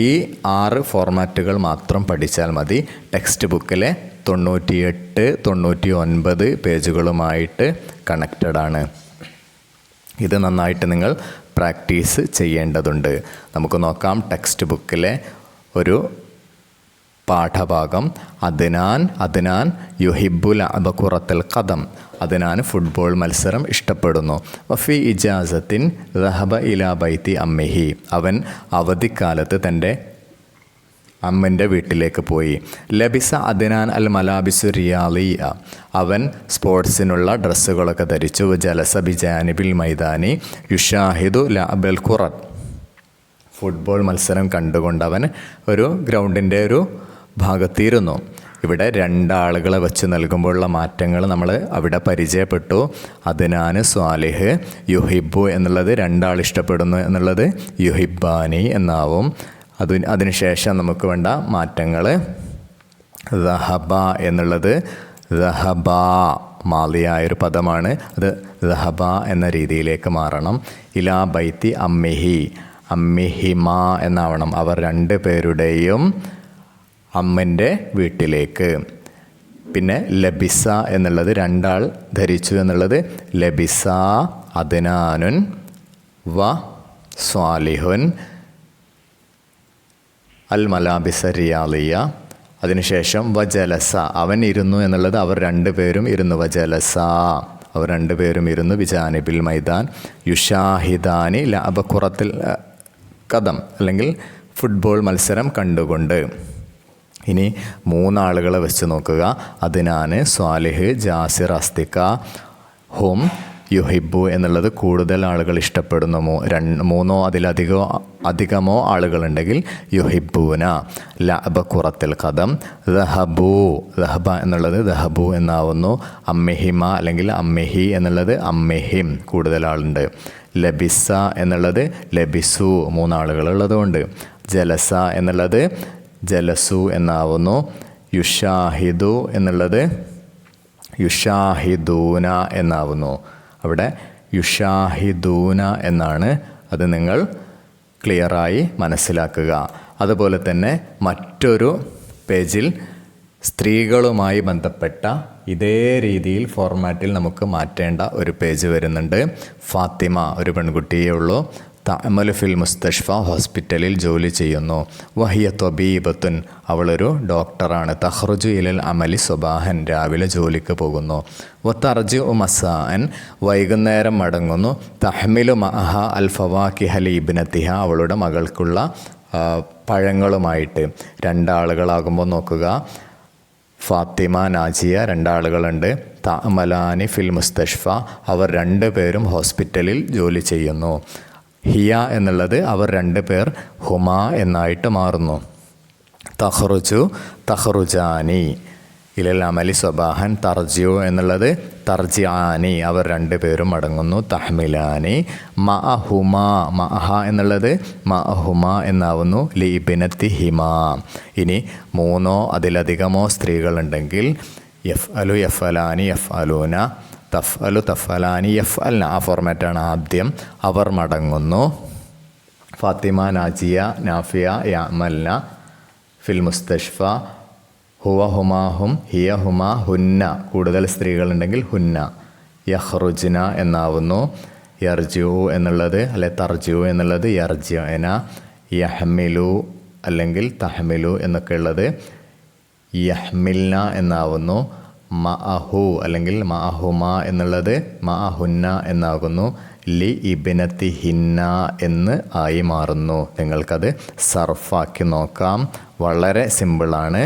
ഈ 6 ഫോർമാറ്റുകൾ മാത്രം പഠിച്ചാൽ മതി. ടെക്സ്റ്റ് ബുക്കിലെ 98, 99 പേജുകളുമായിട്ട് കണക്റ്റഡ് ആണ്. ഇത് നന്നായിട്ട് നിങ്ങൾ പ്രാക്ടീസ് ചെയ്യേണ്ടതുണ്ട്. നമുക്ക് നോക്കാം ടെക്സ്റ്റ് ബുക്കിലെ ഒരു പാഠഭാഗം. അദ്നാൻ യുഹിബ്ബുൽ അബഖുറത്തുൽ ഖദം. അദ്നാൻ ഫുട്ബോൾ മത്സരം ഇഷ്ടപ്പെടുന്നു. വഫി ഇജാസത്തിൻ ദഹബ ഇലാ ബൈത്തി അമ്മിഹി. അവൻ അവധിക്കാലത്ത് തൻ്റെ അമ്മൻ്റെ വീട്ടിലേക്ക് പോയി. ലബിസ അദ്നാൻ അൽ മലാബിസു റിയാലിയ. അവൻ സ്പോർട്സിനുള്ള ഡ്രസ്സുകളൊക്കെ ധരിച്ചു. ജലസ ബിജാനിബിൽ മൈതാനി യുഷാഹിദു ലഅബൽ ഖുറത്ത്. ഫുട്ബോൾ മത്സരം കണ്ടുകൊണ്ടവൻ ഒരു ഗ്രൗണ്ടിൻ്റെ ഒരു ഭാഗത്തിരുന്നു. ഇവിടെ 2 ആളുകളെ വെച്ച് നൽകുമ്പോഴുള്ള മാറ്റങ്ങൾ നമ്മൾ അവിടെ പരിചയപ്പെട്ടു. അദ്നാൻ സ്വാലിഹ്. യുഹിബ്ബു എന്നുള്ളത് 2 ആൾ ഇഷ്ടപ്പെടുന്നു എന്നുള്ളത് യുഹിബ്ബാനി എന്നാവും. അതിനുശേഷം നമുക്ക് വേണ്ട മാറ്റങ്ങൾ ദഹബ എന്നുള്ളത് ദഹബ മാലിയായൊരു പദമാണ്. അത് ദഹബ എന്ന രീതിയിലേക്ക് മാറണം. ഇലാ ബൈത്തി അമ്മിഹി അമ്മിഹിമ എന്നാവണം. അവർ 2 പേരുടെയും അമ്മൻ്റെ വീട്ടിലേക്ക്. പിന്നെ ലബിസ എന്നുള്ളത് 2 ആൾ ധരിച്ചു എന്നുള്ളത് ലബിസ അദ്നാനുൻ വ സ്വാലിഹുൻ അൽ മലാബിസ റിയാലിയ. അതിനുശേഷം വജലസ അവൻ ഇരുന്നു എന്നുള്ളത് അവർ 2 പേരും ഇരുന്നു. വജലസ അവർ 2 പേരും ഇരുന്നു. ബിജാനിബിൽ മൈതാൻ യുഷാഹിദാനി ലഅബ ഖുറത്തുൽ ഖദം അല്ലെങ്കിൽ ഫുട്ബോൾ മത്സരം കണ്ടുകൊണ്ട്. ഇനി 3 ആളുകളെ വെച്ച് നോക്കുക. അദ്നാൻ സ്വാലിഹ് ജാസിർ അസ്തിക. ഹും യുഹിബ്ബു എന്നുള്ളത് കൂടുതൽ ആളുകൾ ഇഷ്ടപ്പെടുന്നു. 3 അതിലധികമോ ആളുകളുണ്ടെങ്കിൽ യുഹിബ്ബൂന. ലഅബ ഖുറത്തുൽ ഖദം ദഹബു. ദഹബ എന്നുള്ളത് ദഹബു എന്നാവുന്നു. അമ്മിഹിമ അല്ലെങ്കിൽ അമ്മിഹി എന്നുള്ളത് അമ്മിഹിം കൂടുതൽ ആളുണ്ട്. ലബിസ എന്നുള്ളത് ലബിസു 3 ആളുകളുള്ളതുകൊണ്ട്. ജലസ എന്നുള്ളത് ജലസു എന്നാവുന്നു. യുഷാഹിദു എന്നുള്ളത് യുഷാഹിദൂന എന്നാവുന്നു. അവിടെ യുഷാഹിദൂന എന്നാണ്. അത് നിങ്ങൾ ക്ലിയറായി മനസ്സിലാക്കുക. അതുപോലെ തന്നെ മറ്റൊരു പേജിൽ സ്ത്രീകളുമായി ബന്ധപ്പെട്ട ഇതേ രീതിയിൽ ഫോർമാറ്റിൽ നമുക്ക് മാറ്റേണ്ട ഒരു പേജ് വരുന്നുണ്ട്. ഫാത്തിമ ഒരു പെൺകുട്ടിയേ ഉള്ളൂ. തഅമലു ഫിൽ മുസ്തഷ്ഫ ഹോസ്പിറ്റലിൽ ജോലി ചെയ്യുന്നു. വഹിയ ത്വബീബത്തുൻ അവളൊരു ഡോക്ടറാണ്. തഖ്റുജു ഇലൽ അമലി സ്വബാഹൻ രാവിലെ ജോലിക്ക് പോകുന്നു. വതർജു മസാഅൻ വൈകുന്നേരം മടങ്ങുന്നു. തഹ്മിലു മഅഹ അൽ ഫവാക്കിഹ ലി അവളുടെ മകൾക്കുള്ള പഴങ്ങളുമായിട്ട്. 2 ആളുകളാകുമ്പോൾ നോക്കുക. ഫാത്തിമ നാജിയ 2 ആളുകളുണ്ട്. തഅമലാനി ഫിൽ മുസ്തഷ്ഫ അവർ 2 പേരും ഹോസ്പിറ്റലിൽ ജോലി ചെയ്യുന്നു. ഹിയ എന്നുള്ളത് അവർ 2 പേർ ഹുമ എന്നായിട്ട് മാറുന്നു. തഖ്റുജു തഖ്റുജാനി ഇലൽ അമലി സ്വബാഹൻ. തർജിഉ എന്നുള്ളത് തർജിആനി അവർ 2 പേരും അടങ്ങുന്നു. തഹ്മിലാനി മഅഹുമ മഅഹ എന്നുള്ളത് മഅഹുമ എന്നാവുന്നു. ലീബിനത്തി ഹിമ. ഇനി 3 അതിലധികമോ സ്ത്രീകളുണ്ടെങ്കിൽ യഫ്അലു യഫ്അലാനി യഫ്അലൂന തഫ്അലു തഫ്അലാനി യഫ്അൽന ആ ഫോർമാറ്റാണ് ആദ്യം. അവർ മടങ്ങുന്നു. ഫാത്തിമ നാജിയ നാഫിയ യഅമൽന ഫിൽ മുസ്തഷ്ഫ. ഹുവ ഹുമാഹും ഹിയ ഹുമ ഹുന്ന കൂടുതൽ സ്ത്രീകളുണ്ടെങ്കിൽ ഹുന്ന. യഖ്റുജ്ന എന്നാവുന്നു. യർജിഉ എന്നുള്ളത് അല്ലെ തർജിഉ എന്നുള്ളത് യർജിഅന. യഹ്മിലു അല്ലെങ്കിൽ തഹ്മിലു എന്നൊക്കെ ഉള്ളത് യഹ്മിൽന എന്നാവുന്നു. മഅഹു അല്ലെങ്കിൽ മഅഹുമ എന്നുള്ളത് മഅഹുന്ന എന്നാകുന്നു. ലി ഇബ്നത്തി ഹിന്ന എന്ന് ആയി മാറുന്നു. നിങ്ങൾക്കത് സർഫാക്കി നോക്കാം. വളരെ സിമ്പിളാണ്.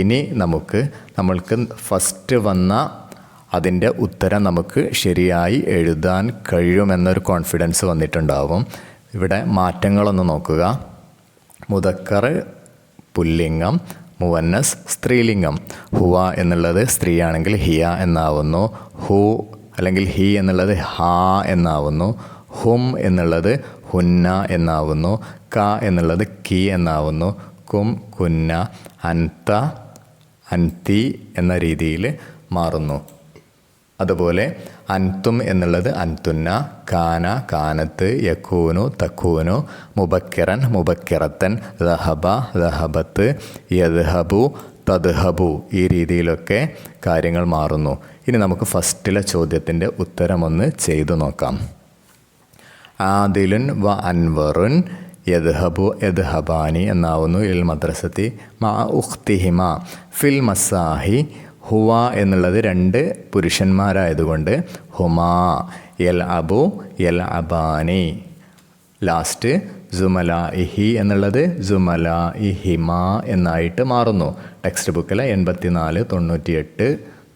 ഇനി നമ്മൾക്ക് ഫസ്റ്റ് വന്ന അതിൻ്റെ ഉത്തരം നമുക്ക് ശരിയായി എഴുതാൻ കഴിയുമെന്നൊരു കോൺഫിഡൻസ് വന്നിട്ടുണ്ടാവും. ഇവിടെ മാറ്റങ്ങളൊന്ന് നോക്കുക. മുദക്കർ പുല്ലിംഗം, മുവന്നസ് സ്ത്രീലിംഗം. ഹുവ എന്നുള്ളത് സ്ത്രീയാണെങ്കിൽ ഹിയ എന്നാവുന്നു. ഹു അല്ലെങ്കിൽ ഹി എന്നുള്ളത് ഹാ എന്നാവുന്നു. ഹും എന്നുള്ളത് ഹുന്ന എന്നാവുന്നു. ക എന്നുള്ളത് കി എന്നാവുന്നു. കും കുന്ന. അൻത അൻതി എന്ന രീതിയിൽ മാറുന്നു. അതുപോലെ അൻതും എന്നുള്ളത് അൻതുന്ന, കാന കാനത്ത്, യക്കൂനു തക്കൂനു, മുബക്കിറൻ മുബക്കിറത്തൻ, ദഹബ ദഹബത്ത്, യദ്ഹബു തദ്ഹബു. ഈ രീതിയിലൊക്കെ കാര്യങ്ങൾ മാറുന്നു. ഇനി നമുക്ക് ഫസ്റ്റിലെ ചോദ്യത്തിൻ്റെ ഉത്തരമൊന്ന് ചെയ്തു നോക്കാം. ആദിലുൻ വ അൻവറുൻ യദ്ഹബു യദ്ഹബാനി എന്നാവുന്നു ഇൽ മദ്രസത്തി മാ ഉഖ്തിഹിമ ഫിൽ മസാഹി. ഹുവ എന്നുള്ളത് രണ്ട് പുരുഷന്മാരായതുകൊണ്ട് ഹുമാ, യൽ അബു യൽ അബാനി. ലാസ്റ്റ് ജുമലാഇഹി എന്നുള്ളത് ജുമലാഇഹിമ എന്നായിട്ട് മാറുന്നു. ടെക്സ്റ്റ് ബുക്കിലെ 84, 98,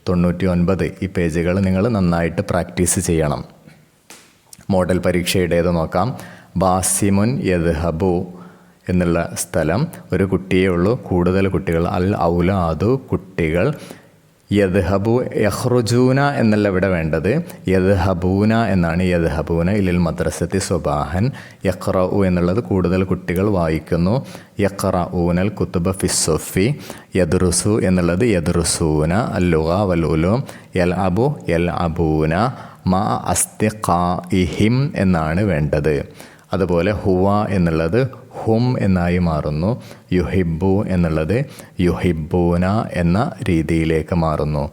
99 ഈ പേജുകൾ നിങ്ങൾ നന്നായിട്ട് പ്രാക്ടീസ് ചെയ്യണം. മോഡൽ പരീക്ഷയുടേത് നോക്കാം. ബാസിമുൻ യദ്ഹബു എന്നുള്ള സ്ഥലം ഒരു കുട്ടിയേ ഉള്ളൂ, കൂടുതൽ കുട്ടികൾ അൽ ഔലാദു കുട്ടികൾ. യദ്ഹബു യഖ്റുജൂന എന്നല്ല ഇവിടെ വേണ്ടത്, യദ്ഹബൂന എന്നാണ്. യദ്ഹബൂന ഇലിൽ മദ്രസത്തി സ്വബാഹൻ. യഖ്റഉ എന്നുള്ളത് കൂടുതൽ കുട്ടികൾ വായിക്കുന്നു. യഖ്റഊനൽ കുത്തുബ ഫിസ്സൊഫി. യദ്റുസു എന്നുള്ളത് യദ്റുസൂന. അല്ലുഗ വൽ ഉലൂം. യൽ അബു യൽ അബൂന മാ അസ്തിഖാഇഹിം എന്നാണ് വേണ്ടത്. അതുപോലെ ഹുവ എന്നുള്ളത് ഹും എന്നായി മാറുന്നു. യുഹിബു എന്നുള്ളത് യുഹിബൂന എന്ന രീതിയിലേക്ക് മാറുന്നു.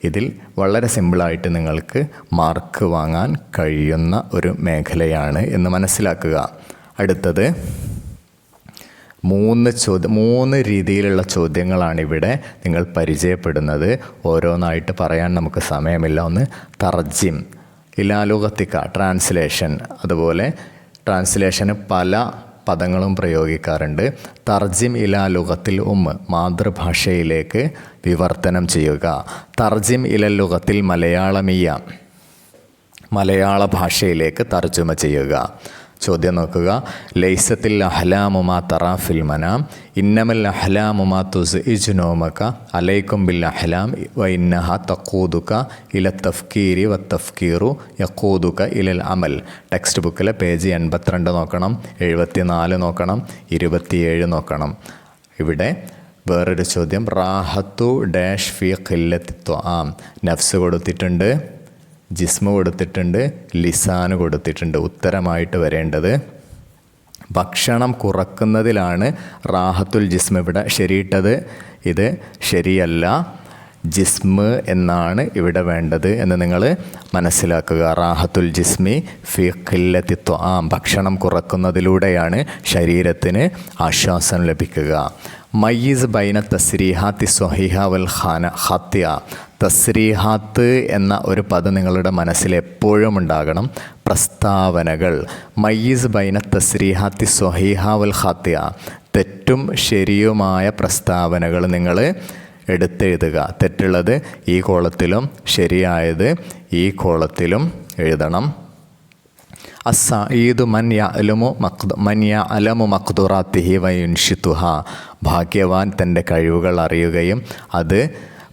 ഇതിൽ വളരെ സിമ്പിളായിട്ട് നിങ്ങൾക്ക് മാർക്ക് വാങ്ങാൻ കഴിയുന്ന ഒരു മേഖലയാണ് എന്ന് മനസ്സിലാക്കുക. അടുത്തത് 3 രീതിയിലുള്ള ചോദ്യങ്ങളാണിവിടെ നിങ്ങൾ പരിചയപ്പെടുന്നത്. ഓരോന്നായിട്ട് പറയാൻ നമുക്ക് സമയമില്ല. ഒന്ന് തർജിം ഇലാ ലുഗത്തിക ട്രാൻസ്ലേഷൻ. അതുപോലെ ട്രാൻസ്ലേഷന് പല പദങ്ങളും പ്രയോഗിക്കാറുണ്ട്. തർജിം ഇലാ ലുഗത്തിൽ മാതൃഭാഷയിലേക്ക് വിവർത്തനം ചെയ്യുക. തർജിം ഇല ലുഗത്തിൽ മലയാളമീയ മലയാള ഭാഷയിലേക്ക് തർജുമ ചെയ്യുക. ചോദ്യം നോക്കുക. ലൈസത്തിൽ അഹ്ലാമുമാ തറാ ഫിൽ മനാം ഇന്നമൽ അഹ്ലാമുമാ തുസ്ഇജ് നോമക അലൈക്കും ബിൽ അഹ്ലാം വ ഇന്നഹ തഖൂദുക ഇല തഫ്കീരി വ തഫ്കീറു യഖൂദുക ഇലൽ അമൽ. ടെക്സ്റ്റ് ബുക്കിലെ പേജ് 82 നോക്കണം, 74 നോക്കണം, 27 നോക്കണം. ഇവിടെ വേറൊരു ചോദ്യം. റാഹത്തു ഡാഷ് ഫി ഖില്ലത്തി ത്വആം. നഫ്സ് കൊടുത്തിട്ടുണ്ട്, ജിസ്മ് കൊടുത്തിട്ടുണ്ട്, ലിസാന് കൊടുത്തിട്ടുണ്ട്. ഉത്തരമായിട്ട് വരേണ്ടത് ഭക്ഷണം കുറക്കുന്നതിലാണ് റാഹത്തുൽ ജിസ്മ് ഇവിടെ ശരിയിട്ടത്. ഇത് ശരിയല്ല, ജിസ്മ് എന്നാണ് ഇവിടെ വേണ്ടത് എന്ന് നിങ്ങൾ മനസ്സിലാക്കുക. റാഹത്തുൽ ജിസ്മി ഫി ഖില്ലത്തി ത്വആം. ഭക്ഷണം കുറക്കുന്നതിലൂടെയാണ് ശരീരത്തിന് ആശ്വാസം ലഭിക്കുക. മയ്യിസ് ബൈന തസ്രീഹാത്തി സ്വഹീഹ വൽ ഖാത്തിയ. തസ്രീഹാത്ത് എന്ന ഒരു പദം നിങ്ങളുടെ മനസ്സിൽ എപ്പോഴും ഉണ്ടാകണം. പ്രസ്താവനകൾ. മയ്യിസ് ബൈന തസ്രീഹാത്തി സ്വഹീഹ വൽ ഖാത്തിയ. തെറ്റും ശരിയുമായ പ്രസ്താവനകൾ നിങ്ങൾ എടുത്തെഴുതുക. തെറ്റുള്ളത് ഈ കോളത്തിലും ശരിയായത് ഈ കോളത്തിലും എഴുതണം. അസ്സഈദു മൻ യഅലമു മഖ്ദുറാത്തിഹി വയുൻഷിതുഹ. ഭാഗ്യവാൻ തൻ്റെ കഴിവുകൾ അറിയുകയും അത്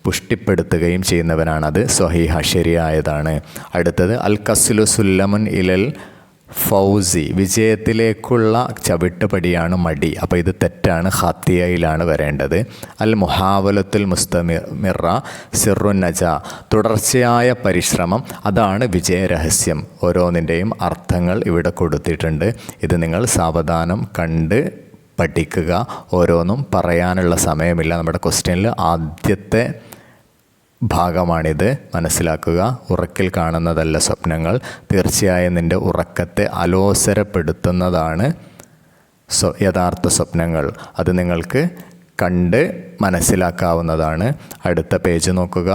പുഷ്ടിപ്പെടുത്തുകയും ചെയ്യുന്നവനാണ്. അത് സ്വഹീഹ ശരിയായതാണ്. അടുത്തത് അൽ കസ്ലു സുല്ലമുൻ ഇലൽ ഫൗസി. വിജയത്തിലേക്കുള്ള ചവിട്ടുപടിയാണ് മടി. അപ്പോൾ ഇത് തെറ്റാണ്, ഖാത്തിയയിലാണ് വരേണ്ടത്. അൽ മുഹാവലത്തുൽ മുസ്തമിറ സിറുൻ നജ. തുടർച്ചയായ പരിശ്രമം അതാണ് വിജയരഹസ്യം. ഓരോന്നിൻ്റെയും അർത്ഥങ്ങൾ ഇവിടെ കൊടുത്തിട്ടുണ്ട്. ഇത് നിങ്ങൾ സാവധാനം കണ്ട് പഠിക്കുക. ഓരോന്നും പറയാനുള്ള സമയമില്ല. നമ്മുടെ ക്വസ്റ്റ്യനിൽ ആദ്യത്തെ ഭാഗമാണിത്, മനസ്സിലാക്കുക. ഉറക്കിൽ കാണുന്നതല്ല സ്വപ്നങ്ങൾ. തീർച്ചയായും നിൻ്റെ ഉറക്കത്തെ അലോസരപ്പെടുത്തുന്നതാണ് യഥാർത്ഥ സ്വപ്നങ്ങൾ. അത് നിങ്ങൾക്ക് കണ്ട് മനസ്സിലാക്കാവുന്നതാണ്. അടുത്ത പേജ് നോക്കുക.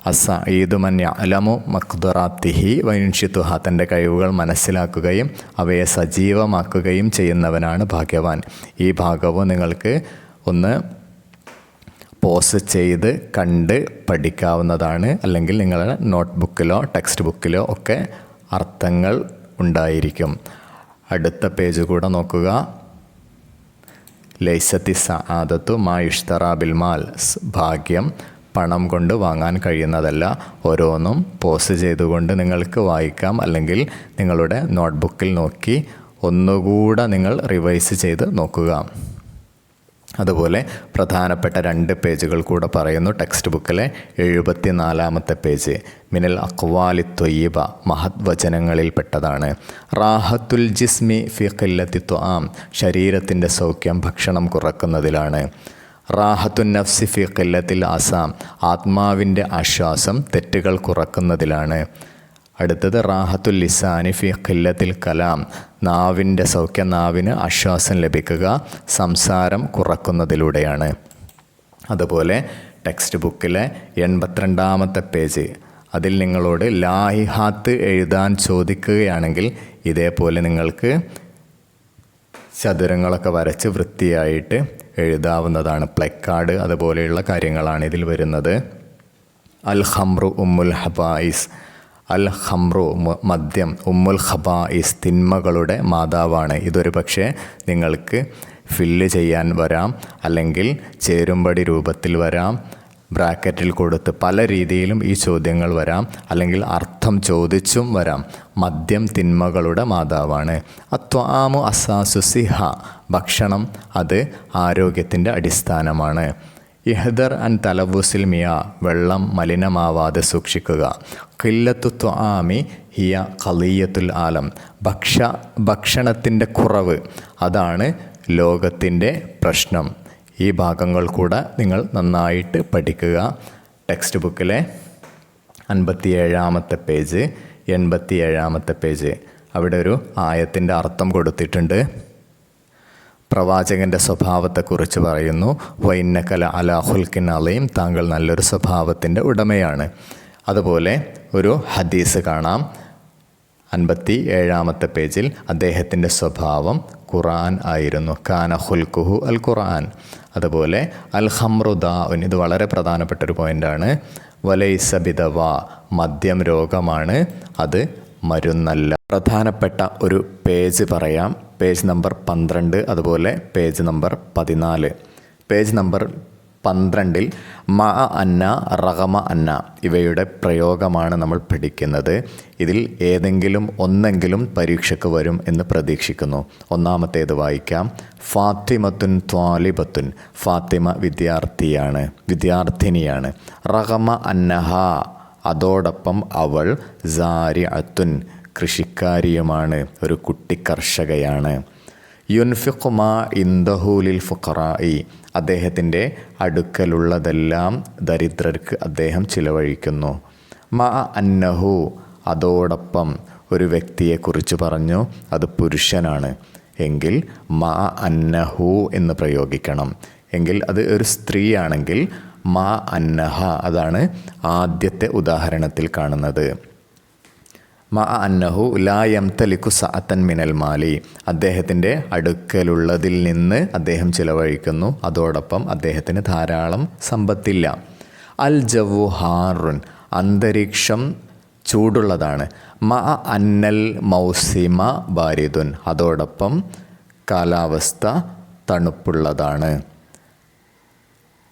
അസ്സഈദു മൻ യഅലമു മഖ്ദുറാത്തിഹി വയുൻഷിതുഹ. തൻ്റെ കഴിവുകൾ മനസ്സിലാക്കുകയും അവയെ സജീവമാക്കുകയും ചെയ്യുന്നവനാണ് ഭാഗ്യവാൻ. ഈ ഭാഗവും നിങ്ങൾക്ക് ഒന്ന് പോസ് ചെയ്ത് കണ്ട് പഠിക്കാവുന്നതാണ്. അല്ലെങ്കിൽ നിങ്ങളുടെ നോട്ട്ബുക്കിലോ ടെക്സ്റ്റ് ബുക്കിലോ ഒക്കെ അർത്ഥങ്ങൾ ഉണ്ടായിരിക്കും. അടുത്ത പേജ് കൂടെ നോക്കുക. ലൈസത്തി സആദത്തു മാ യുഷ്തറാ ബിൽ മാൽ. ഭാഗ്യം പണം കൊണ്ട് വാങ്ങാൻ കഴിയുന്നതല്ല. ഓരോന്നും പോസ് ചെയ്തുകൊണ്ട് നിങ്ങൾക്ക് വായിക്കാം. അല്ലെങ്കിൽ നിങ്ങളുടെ നോട്ട്ബുക്കിൽ നോക്കി ഒന്നുകൂടെ നിങ്ങൾ റിവൈസ് ചെയ്ത് നോക്കുക. അതുപോലെ പ്രധാനപ്പെട്ട 2 പേജുകൾ കൂടെ പറയുന്നു. ടെക്സ്റ്റ് ബുക്കിലെ 74-ാമത്തെ പേജ് മിനൽ അഖ്വാലി ത്വയ്യിബ, മഹത് വചനങ്ങളിൽപ്പെട്ടതാണ്. റാഹത്തുൽ ജിസ്മി ഫി ഖില്ലത്തി ത്വആം, ശരീരത്തിൻ്റെ സൗഖ്യം ഭക്ഷണം കുറക്കുന്നതിലാണ്. റാഹത്തുൻ നഫ്സി ഫി ഖില്ലത്തിൽ ആസാം, ആത്മാവിൻ്റെ ആശ്വാസം തെറ്റുകൾ കുറക്കുന്നതിലാണ്. അടുത്തത് റാഹത്തുൽ ലിസാനി ഫി ഖില്ലത്തിൽ കലാം, നാവിൻ്റെ സൗഖ്യം, നാവിന് ആശ്വാസം ലഭിക്കുക സംസാരം കുറക്കുന്നതിലൂടെയാണ്. അതുപോലെ ടെക്സ്റ്റ് ബുക്കിലെ 82-ാമത്തെ പേജ്, അതിൽ നിങ്ങളോട് ലായിഹാത്ത് എഴുതാൻ ചോദിക്കുകയാണെങ്കിൽ ഇതേപോലെ നിങ്ങൾക്ക് ചതുരങ്ങളൊക്കെ വരച്ച് വൃത്തിയായിട്ട് എഴുതാവുന്നതാണ്. പ്ലക്കാർഡ് അതുപോലെയുള്ള കാര്യങ്ങളാണ് ഇതിൽ വരുന്നത്. അൽ ഖംറു ഉമ്മുൽ ഹബായിസ്, അൽ ഖംറു മദ്യം, ഉമ്മുൽ ഖബായിസ് തിന്മകളുടെ മാതാവാണ്. ഇതൊരു പക്ഷേ നിങ്ങൾക്ക് ഫില്ല് ചെയ്യാൻ വരാം, അല്ലെങ്കിൽ ചേരുംപടി രൂപത്തിൽ വരാം, ബ്രാക്കറ്റിൽ കൊടുത്ത് പല രീതിയിലും ഈ ചോദ്യങ്ങൾ വരാം, അല്ലെങ്കിൽ അർത്ഥം ചോദിച്ചും വരാം. മദ്യം തിന്മകളുടെ മാതാവാണ്. അത്വാമു അസാസു സിഹ, ഭക്ഷണം അത് ആരോഗ്യത്തിൻ്റെ അടിസ്ഥാനമാണ്. ഇഹ്ദർ അൻ തലവുസിൽ മിയ, വെള്ളം മലിനമാവാതെ സൂക്ഷിക്കുക. ഖില്ലത്തു ത്വആമി ഹിയ ഖളിയത്തുൽ ആലം, ഭക്ഷണത്തിൻ്റെ കുറവ് അതാണ് ലോകത്തിൻ്റെ പ്രശ്നം. ഈ ഭാഗങ്ങൾ കൂടെ നിങ്ങൾ നന്നായിട്ട് പഠിക്കുക. ടെക്സ്റ്റ് ബുക്കിലെ 57-ാമത്തെ പേജ് 87-ാമത്തെ പേജ്, അവിടെ ഒരു ആയത്തിൻ്റെ അർത്ഥം കൊടുത്തിട്ടുണ്ട്. പ്രവാചകൻ്റെ സ്വഭാവത്തെക്കുറിച്ച് പറയുന്നു. വൈന്നകല അലാ ഖുൽഖിൻ അലീം, താങ്കൾ നല്ലൊരു സ്വഭാവത്തിൻ്റെ ഉടമയാണ്. അതുപോലെ ഒരു ഹദീസ് കാണാം 57-ാമത്തെ പേജിൽ. അദ്ദേഹത്തിൻ്റെ സ്വഭാവം ഖുർആൻ ആയിരുന്നു. കാന ഖുൽഖുഹു അൽ ഖുർആൻ. അതുപോലെ അൽ ഖംറു ദാഉൻ, ഇത് വളരെ പ്രധാനപ്പെട്ട ഒരു പോയിൻ്റാണ്. വലൈസ ബിദവ, മദ്യം രോഗമാണ്, അത് മരുന്നല്ല. പ്രധാനപ്പെട്ട ഒരു പേജ് പറയാം. പേജ് നമ്പർ 12, അതുപോലെ പേജ് നമ്പർ 14. പേജ് നമ്പർ 12-ൽ മഅ അന്ന, റഗമ അന്ന, ഇവയുടെ പ്രയോഗമാണ് നമ്മൾ പഠിക്കുന്നത്. ഇതിൽ ഏതെങ്കിലും ഒന്നെങ്കിലും പരീക്ഷയ്ക്ക് വരും എന്ന് പ്രതീക്ഷിക്കുന്നു. ഒന്നാമത്തേത് വായിക്കാം. ഫാത്തിമത്തുൻ ത്വാലിബത്തുൻ, ഫാത്തിമ വിദ്യാർത്ഥിനിയാണ്. റഗമ അന്നഹ, അതോടൊപ്പം അവൾ സാരിഅത്തുൻ, കൃഷിക്കാരിയുമാണ്, ഒരു കുട്ടി കർഷകയാണ്. യുൻഫിഖു മാ ഇൻദഹു ലിൽ ഫുഖറാഇ, അദ്ദേഹത്തിൻ്റെ അടുക്കലുള്ളതെല്ലാം ദരിദ്രർക്ക് അദ്ദേഹം ചിലവഴിക്കുന്നു. മാ അന്നഹു, അതോടൊപ്പം ഒരു വ്യക്തിയെക്കുറിച്ച് പറഞ്ഞു, അത് പുരുഷനാണ് എങ്കിൽ മാ അന്നഹു എന്ന് പ്രയോഗിക്കണം. എങ്കിൽ അത് ഒരു സ്ത്രീയാണെങ്കിൽ മാ അന്നഹ, അതാണ് ആദ്യത്തെ ഉദാഹരണത്തിൽ കാണുന്നത്. മാ അന്നഹു ലാ യംതലിക്കു സഅത്തൻ മിനൽ മാലി, അദ്ദേഹത്തിൻ്റെ അടുക്കലുള്ളതിൽ നിന്ന് അദ്ദേഹം ചിലവഴിക്കുന്നു, അതോടൊപ്പം അദ്ദേഹത്തിന് ധാരാളം സമ്പത്തില്ല. അൽ ജവു ഹാറുൻ, അന്തരീക്ഷം ചൂടുള്ളതാണ്. മാ അന്നൽ മൗസിമ ബാരിദുൻ, അതോടൊപ്പം കാലാവസ്ഥ തണുപ്പുള്ളതാണ്.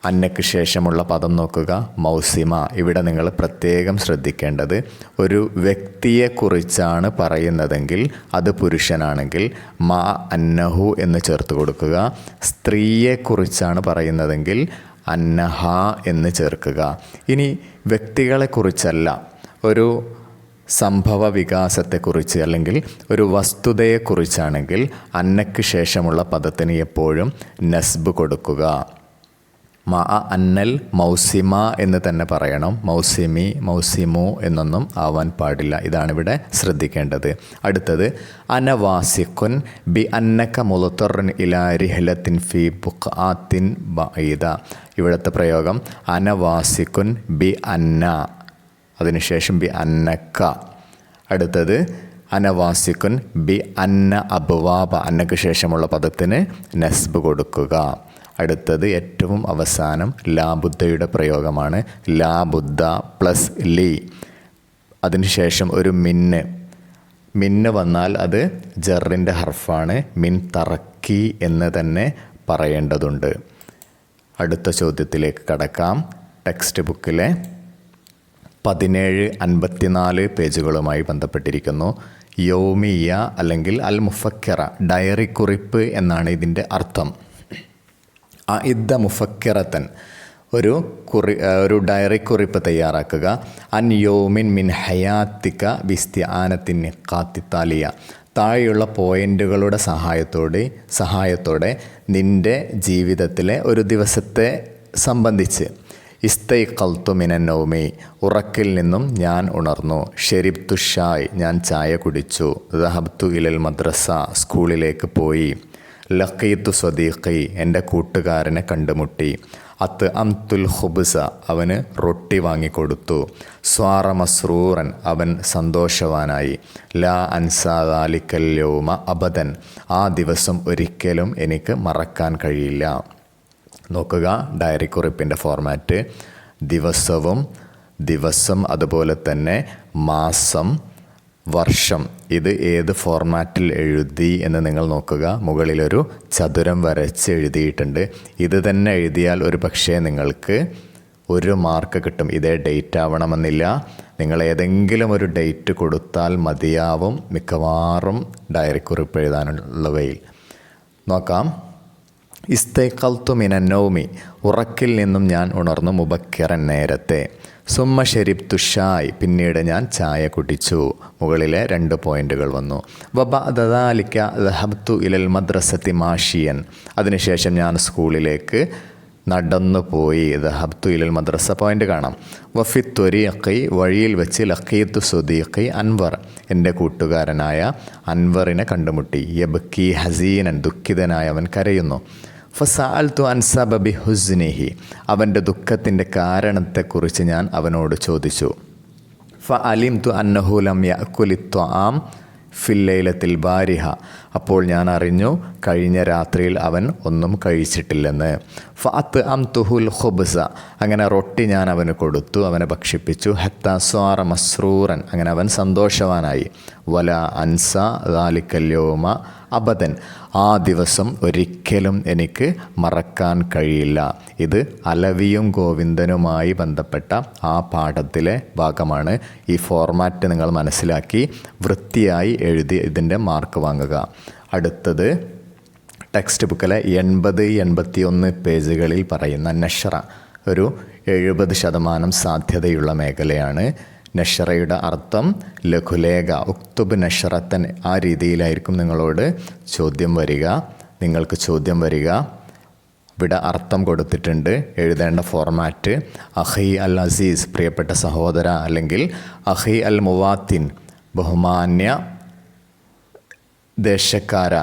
അന്നയ്ക്ക് ശേഷമുള്ള പദം നോക്കുക, മൗസിമ. ഇവിടെ നിങ്ങൾ പ്രത്യേകം ശ്രദ്ധിക്കേണ്ടത്, ഒരു വ്യക്തിയെക്കുറിച്ചാണ് പറയുന്നതെങ്കിൽ അത് പുരുഷനാണെങ്കിൽ മാ അന്നഹു എന്ന് ചേർത്ത് കൊടുക്കുക. സ്ത്രീയെക്കുറിച്ചാണ് പറയുന്നതെങ്കിൽ അന്നഹ എന്ന് ചേർക്കുക. ഇനി വ്യക്തികളെക്കുറിച്ചല്ല, ഒരു സംഭവ വികാസത്തെക്കുറിച്ച് അല്ലെങ്കിൽ ഒരു വസ്തുതയെക്കുറിച്ചാണെങ്കിൽ അന്നയ്ക്ക് ശേഷമുള്ള പദത്തിന് എപ്പോഴും നസ്ബ് കൊടുക്കുക. മാ അന്നൽ മൗസിമ എന്ന് തന്നെ പറയണം. മൗസിമി, മൗസിമു എന്നൊന്നും ആവാൻ പാടില്ല. ഇതാണിവിടെ ശ്രദ്ധിക്കേണ്ടത്. അടുത്തത് അനവാസിഖുൻ ബി അന്നക മുലത്തറിൻ ഇലാ റിഹ്ലത്തിൻ ഫി ബുഖാത്തിൻ ബഈദ. ഇവിടുത്തെ പ്രയോഗം അനവാസിഖുൻ ബി അന്ന, അതിനുശേഷം ബി അന്നക്ക. അടുത്തത് അനവാസിഖുൻ ബി അന്ന അബ്വാബ, അന്നക്ക് ശേഷമുള്ള പദത്തിന് നസ്ബ് കൊടുക്കുക. അടുത്തത് ഏറ്റവും അവസാനം ലാബുദ്ധയുടെ പ്രയോഗമാണ്. ലാബുദ്ധ പ്ലസ് ലി, അതിനുശേഷം ഒരു മിന്ന് വന്നാൽ അത് ജറിൻ്റെ ഹർഫാണ്. മിൻ തറക്കി എന്ന് തന്നെ പറയേണ്ടതുണ്ട്. അടുത്ത ചോദ്യത്തിലേക്ക് കടക്കാം. ടെക്സ്റ്റ് ബുക്കിലെ 1754 പേജുകളുമായി ബന്ധപ്പെട്ടിരിക്കുന്നു. യൗമിയ അല്ലെങ്കിൽ അൽ മുഫക്കറ, ഡയറി കുറിപ്പ് എന്നാണ് ഇതിൻ്റെ അർത്ഥം. അഇദ്ദ മുഫക്കിറത്തൻ, ഒരു ഡയറി കുറിപ്പ് തയ്യാറാക്കുക. അൻ യോമിൻ മിൻ ഹയാത്തിക ബിസ്തിആനത്തിൻ നിഖാത്തിത്താലിയ, താഴെയുള്ള പോയിൻ്റുകളുടെ സഹായത്തോടെ നിൻ്റെ ജീവിതത്തിലെ ഒരു ദിവസത്തെ സംബന്ധിച്ച്. ഇസ്തൈഖൽതു മിനൻ നൗമി, ഉറക്കിൽ നിന്നും ഞാൻ ഉണർന്നു. ഷെരിബ്തു ഷായ്, ഞാൻ ചായ കുടിച്ചു. ദഹബ്തു ഇലൽ മദ്രസ, സ്കൂളിലേക്ക് പോയി. ലഖീത്തു സ്വദീഖി, എൻ്റെ കൂട്ടുകാരനെ കണ്ടുമുട്ടി. അത്ത് അംതുൽ ഖുബ്സ, അവന് റൊട്ടി വാങ്ങിക്കൊടുത്തു. സ്വാറ മസ്റൂറൻ, അവൻ സന്തോഷവാനായി. ലാ അൻസാ ദാലിക്കൽ യൗമ അബദൻ, ആ ദിവസം ഒരിക്കലും എനിക്ക് മറക്കാൻ കഴിയില്ല. നോക്കുക, ഡയറി കുറിപ്പിൻ്റെ ഫോർമാറ്റ്. ദിവസം, അതുപോലെ തന്നെ മാസം, വർഷം, ഇത് ഏത് ഫോർമാറ്റിൽ എഴുതി എന്ന് നിങ്ങൾ നോക്കുക. മുകളിലൊരു ചതുരം വരച്ച് എഴുതിയിട്ടുണ്ട്. ഇത് തന്നെ എഴുതിയാൽ ഒരു പക്ഷേ നിങ്ങൾക്ക് 1 മാർക്ക് കിട്ടും. ഇതേ ഡേറ്റ് ആവണമെന്നില്ല. നിങ്ങൾ ഏതെങ്കിലും ഒരു ഡേറ്റ് കൊടുത്താൽ മതിയാവും മിക്കവാറും ഡയറി കുറിപ്പ് എഴുതാനുള്ളവയിൽ. നോക്കാം. ഇസ്തൈഖൽതു മിനൻ നൗമി, ഉറക്കിൽ നിന്നും ഞാൻ ഉണർന്നു. മുബക്കിറൻ, നേരത്തെ. സുമ്മ ഷെരിബ്തു ഷായ്, പിന്നീട് ഞാൻ ചായ കുടിച്ചു. മുകളിലെ 2 പോയിന്റുകൾ വന്നു. വബഅദ ദാലിക ദഹബ്തു ഇലൽ മദ്രസത്തി മാഷിയൻ, അതിനുശേഷം ഞാൻ സ്കൂളിലേക്ക് നടന്നു പോയി. ദഹബ്തു ഇലൽ മദ്രസ പോയിന്റ് കാണാം. വഫി ത്വരീഖി, വഴിയിൽ വെച്ച് ലഖീത്തു സ്വദീഖി അൻവർ, എൻ്റെ കൂട്ടുകാരനായ അൻവറിനെ കണ്ടുമുട്ടി. യബ്കി ഹസീനൻ, ദുഃഖിതനായ അവൻ കരയുന്നു. ഫസഅൽതു അൻ സബബി ഹുസ്നിഹി, അവൻ്റെ ദുഃഖത്തിൻ്റെ കാരണത്തെക്കുറിച്ച് ഞാൻ അവനോട് ചോദിച്ചു. ഫഅലിംതു അന്നഹു ലം യഅകുലി ത്വആം ഫിൽ ലൈലത്തിൽ ബാരിഹ, അപ്പോൾ ഞാൻ അറിഞ്ഞു കഴിഞ്ഞ രാത്രിയിൽ അവൻ ഒന്നും കഴിച്ചിട്ടില്ലെന്ന്. ഫഅത്അംതുഹുൽ ഖുബ്സ, അങ്ങനെ റൊട്ടി ഞാൻ അവന് കൊടുത്തു, അവനെ ഭക്ഷിപ്പിച്ചു. ഹത്താ സ്വാറ മസ്റൂറൻ, അങ്ങനെ അവൻ സന്തോഷവാനായി. വല അൻസ ദാലിക്കൽ യൗമ അബദൻ, ആ ദിവസം ഒരിക്കലും എനിക്ക് മറക്കാൻ കഴിയില്ല. ഇത് അലവിയും ഗോവിന്ദനുമായി ബന്ധപ്പെട്ട ആ പാഠത്തിലെ ഭാഗമാണ്. ഈ ഫോർമാറ്റ് നിങ്ങൾ മനസ്സിലാക്കി വൃത്തിയായി എഴുതി ഇതിൻ്റെ മാർക്ക് വാങ്ങുക. അടുത്തത് ടെക്സ്റ്റ് ബുക്കിലെ 80-81 പേജുകളിൽ പറയുന്ന നഷ്റ, ഒരു 70% സാധ്യതയുള്ള മേഖലയാണ്. നഷ്റയുടെ അർത്ഥം ലഘുലേഖ, ഉക്തുബ് നഷ്റത്തൻ, ആ രീതിയിലായിരിക്കും നിങ്ങൾക്ക് ചോദ്യം വരിക. ഇവിടെ അർത്ഥം കൊടുത്തിട്ടുണ്ട്. എഴുതേണ്ട ഫോർമാറ്റ് അഖി അൽ അസീസ്, പ്രിയപ്പെട്ട സഹോദര, അല്ലെങ്കിൽ അഖി അൽ മുവാത്തിൻ, ബഹുമാന്യ ദേശക്കാര,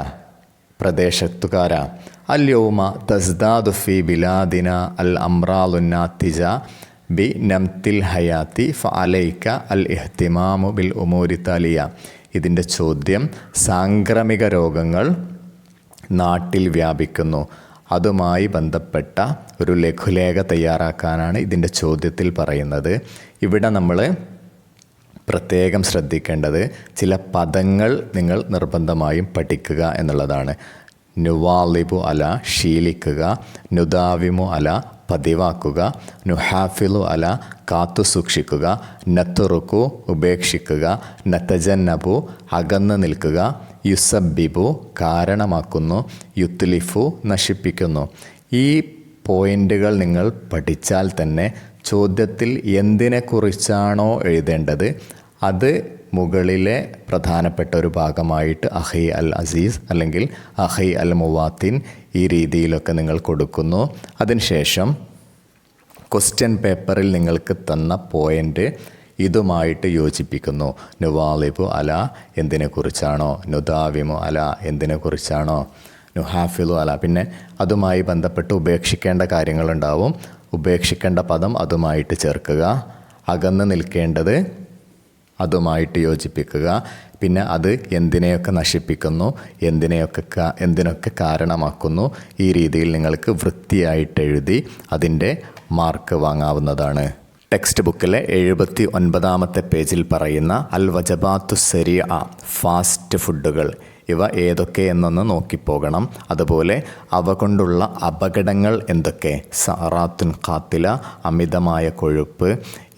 പ്രദേശത്തുകാര. അൽ യൗമ തസ്ദാദു ഫി ബിലാദിന അൽ അംറാലുന്നാത്തിജ ബി നംതിൽ ഹയാത്തി ഫഅലൈക അൽ ഇഹ്തിമാമു ബിൽ ഉമൂരി താലിയ. ഇതിൻ്റെ ചോദ്യം, സാംക്രമിക രോഗങ്ങൾ നാട്ടിൽ വ്യാപിക്കുന്നു, അതുമായി ബന്ധപ്പെട്ട ഒരു ലഘുലേഖ തയ്യാറാക്കാനാണ് ഇതിൻ്റെ ചോദ്യത്തിൽ പറയുന്നത്. ഇവിടെ നമ്മൾ പ്രത്യേകം ശ്രദ്ധിക്കേണ്ടത് ചില പദങ്ങൾ നിങ്ങൾ നിർബന്ധമായും പഠിക്കുക എന്നുള്ളതാണ്. നുവാലിബു അല, ശീലിക്കുക. നുദാവിമു അല, പതിവാക്കുക. നുഹാഫിലു അല, കാത്തു സൂക്ഷിക്കുക. നത്തുറുക്കു, ഉപേക്ഷിക്കുക. നത്തജന്നബു, അകന്നു നിൽക്കുക. യുസബിബു, കാരണമാക്കുന്നു. യുത്ലിഫു, നശിപ്പിക്കുന്നു. ഈ പോയിൻ്റുകൾ നിങ്ങൾ പഠിച്ചാൽ തന്നെ ചോദ്യത്തിൽ എന്തിനെക്കുറിച്ചാണോ എഴുതേണ്ടത് അത് മുകളിലെ പ്രധാനപ്പെട്ട ഒരു ഭാഗമായിട്ട് അഖി അൽ അസീസ് അല്ലെങ്കിൽ അഖി അൽ മുവാത്തിൻ, ഈ രീതിയിലൊക്കെ നിങ്ങൾ കൊടുക്കുന്നു. അതിനുശേഷം ക്വസ്റ്റ്യൻ പേപ്പറിൽ നിങ്ങൾക്ക് തന്ന പോയിൻ്റ് ഇതുമായിട്ട് യോജിപ്പിക്കുന്നു. നുവാലിബു അല എന്തിനെക്കുറിച്ചാണോ, നുദാവിമു അല എന്തിനെക്കുറിച്ചാണോ, നുഹാഫിലു അല, പിന്നെ അതുമായി ബന്ധപ്പെട്ട് ഉപേക്ഷിക്കേണ്ട കാര്യങ്ങളുണ്ടാവും. ഉപേക്ഷിക്കേണ്ട പദം അതുമായിട്ട് ചേർക്കുക. അകന്ന് നിൽക്കേണ്ടത് അതുമായിട്ട് യോജിപ്പിക്കുക. പിന്നെ അത് എന്തിനെയൊക്കെ നശിപ്പിക്കുന്നു, എന്തിനൊക്കെ കാരണമാക്കുന്നു. ഈ രീതിയിൽ നിങ്ങൾക്ക് വൃത്തിയായിട്ട് എഴുതി അതിൻ്റെ മാർക്ക് വാങ്ങാവുന്നതാണ്. ടെക്സ്റ്റ് ബുക്കിലെ 79-ാമത്തെ പേജിൽ പറയുന്ന അൽ വജബാത്തു സരിഅ, ഫാസ്റ്റ് ഫുഡുകൾ, ഇവ ഏതൊക്കെ എന്നൊന്ന് നോക്കിപ്പോകണം. അതുപോലെ അവ കൊണ്ടുള്ള അപകടങ്ങൾ എന്തൊക്കെ, സറാത്തുൻ ഖാത്തില, അമിതമായ കൊഴുപ്പ്,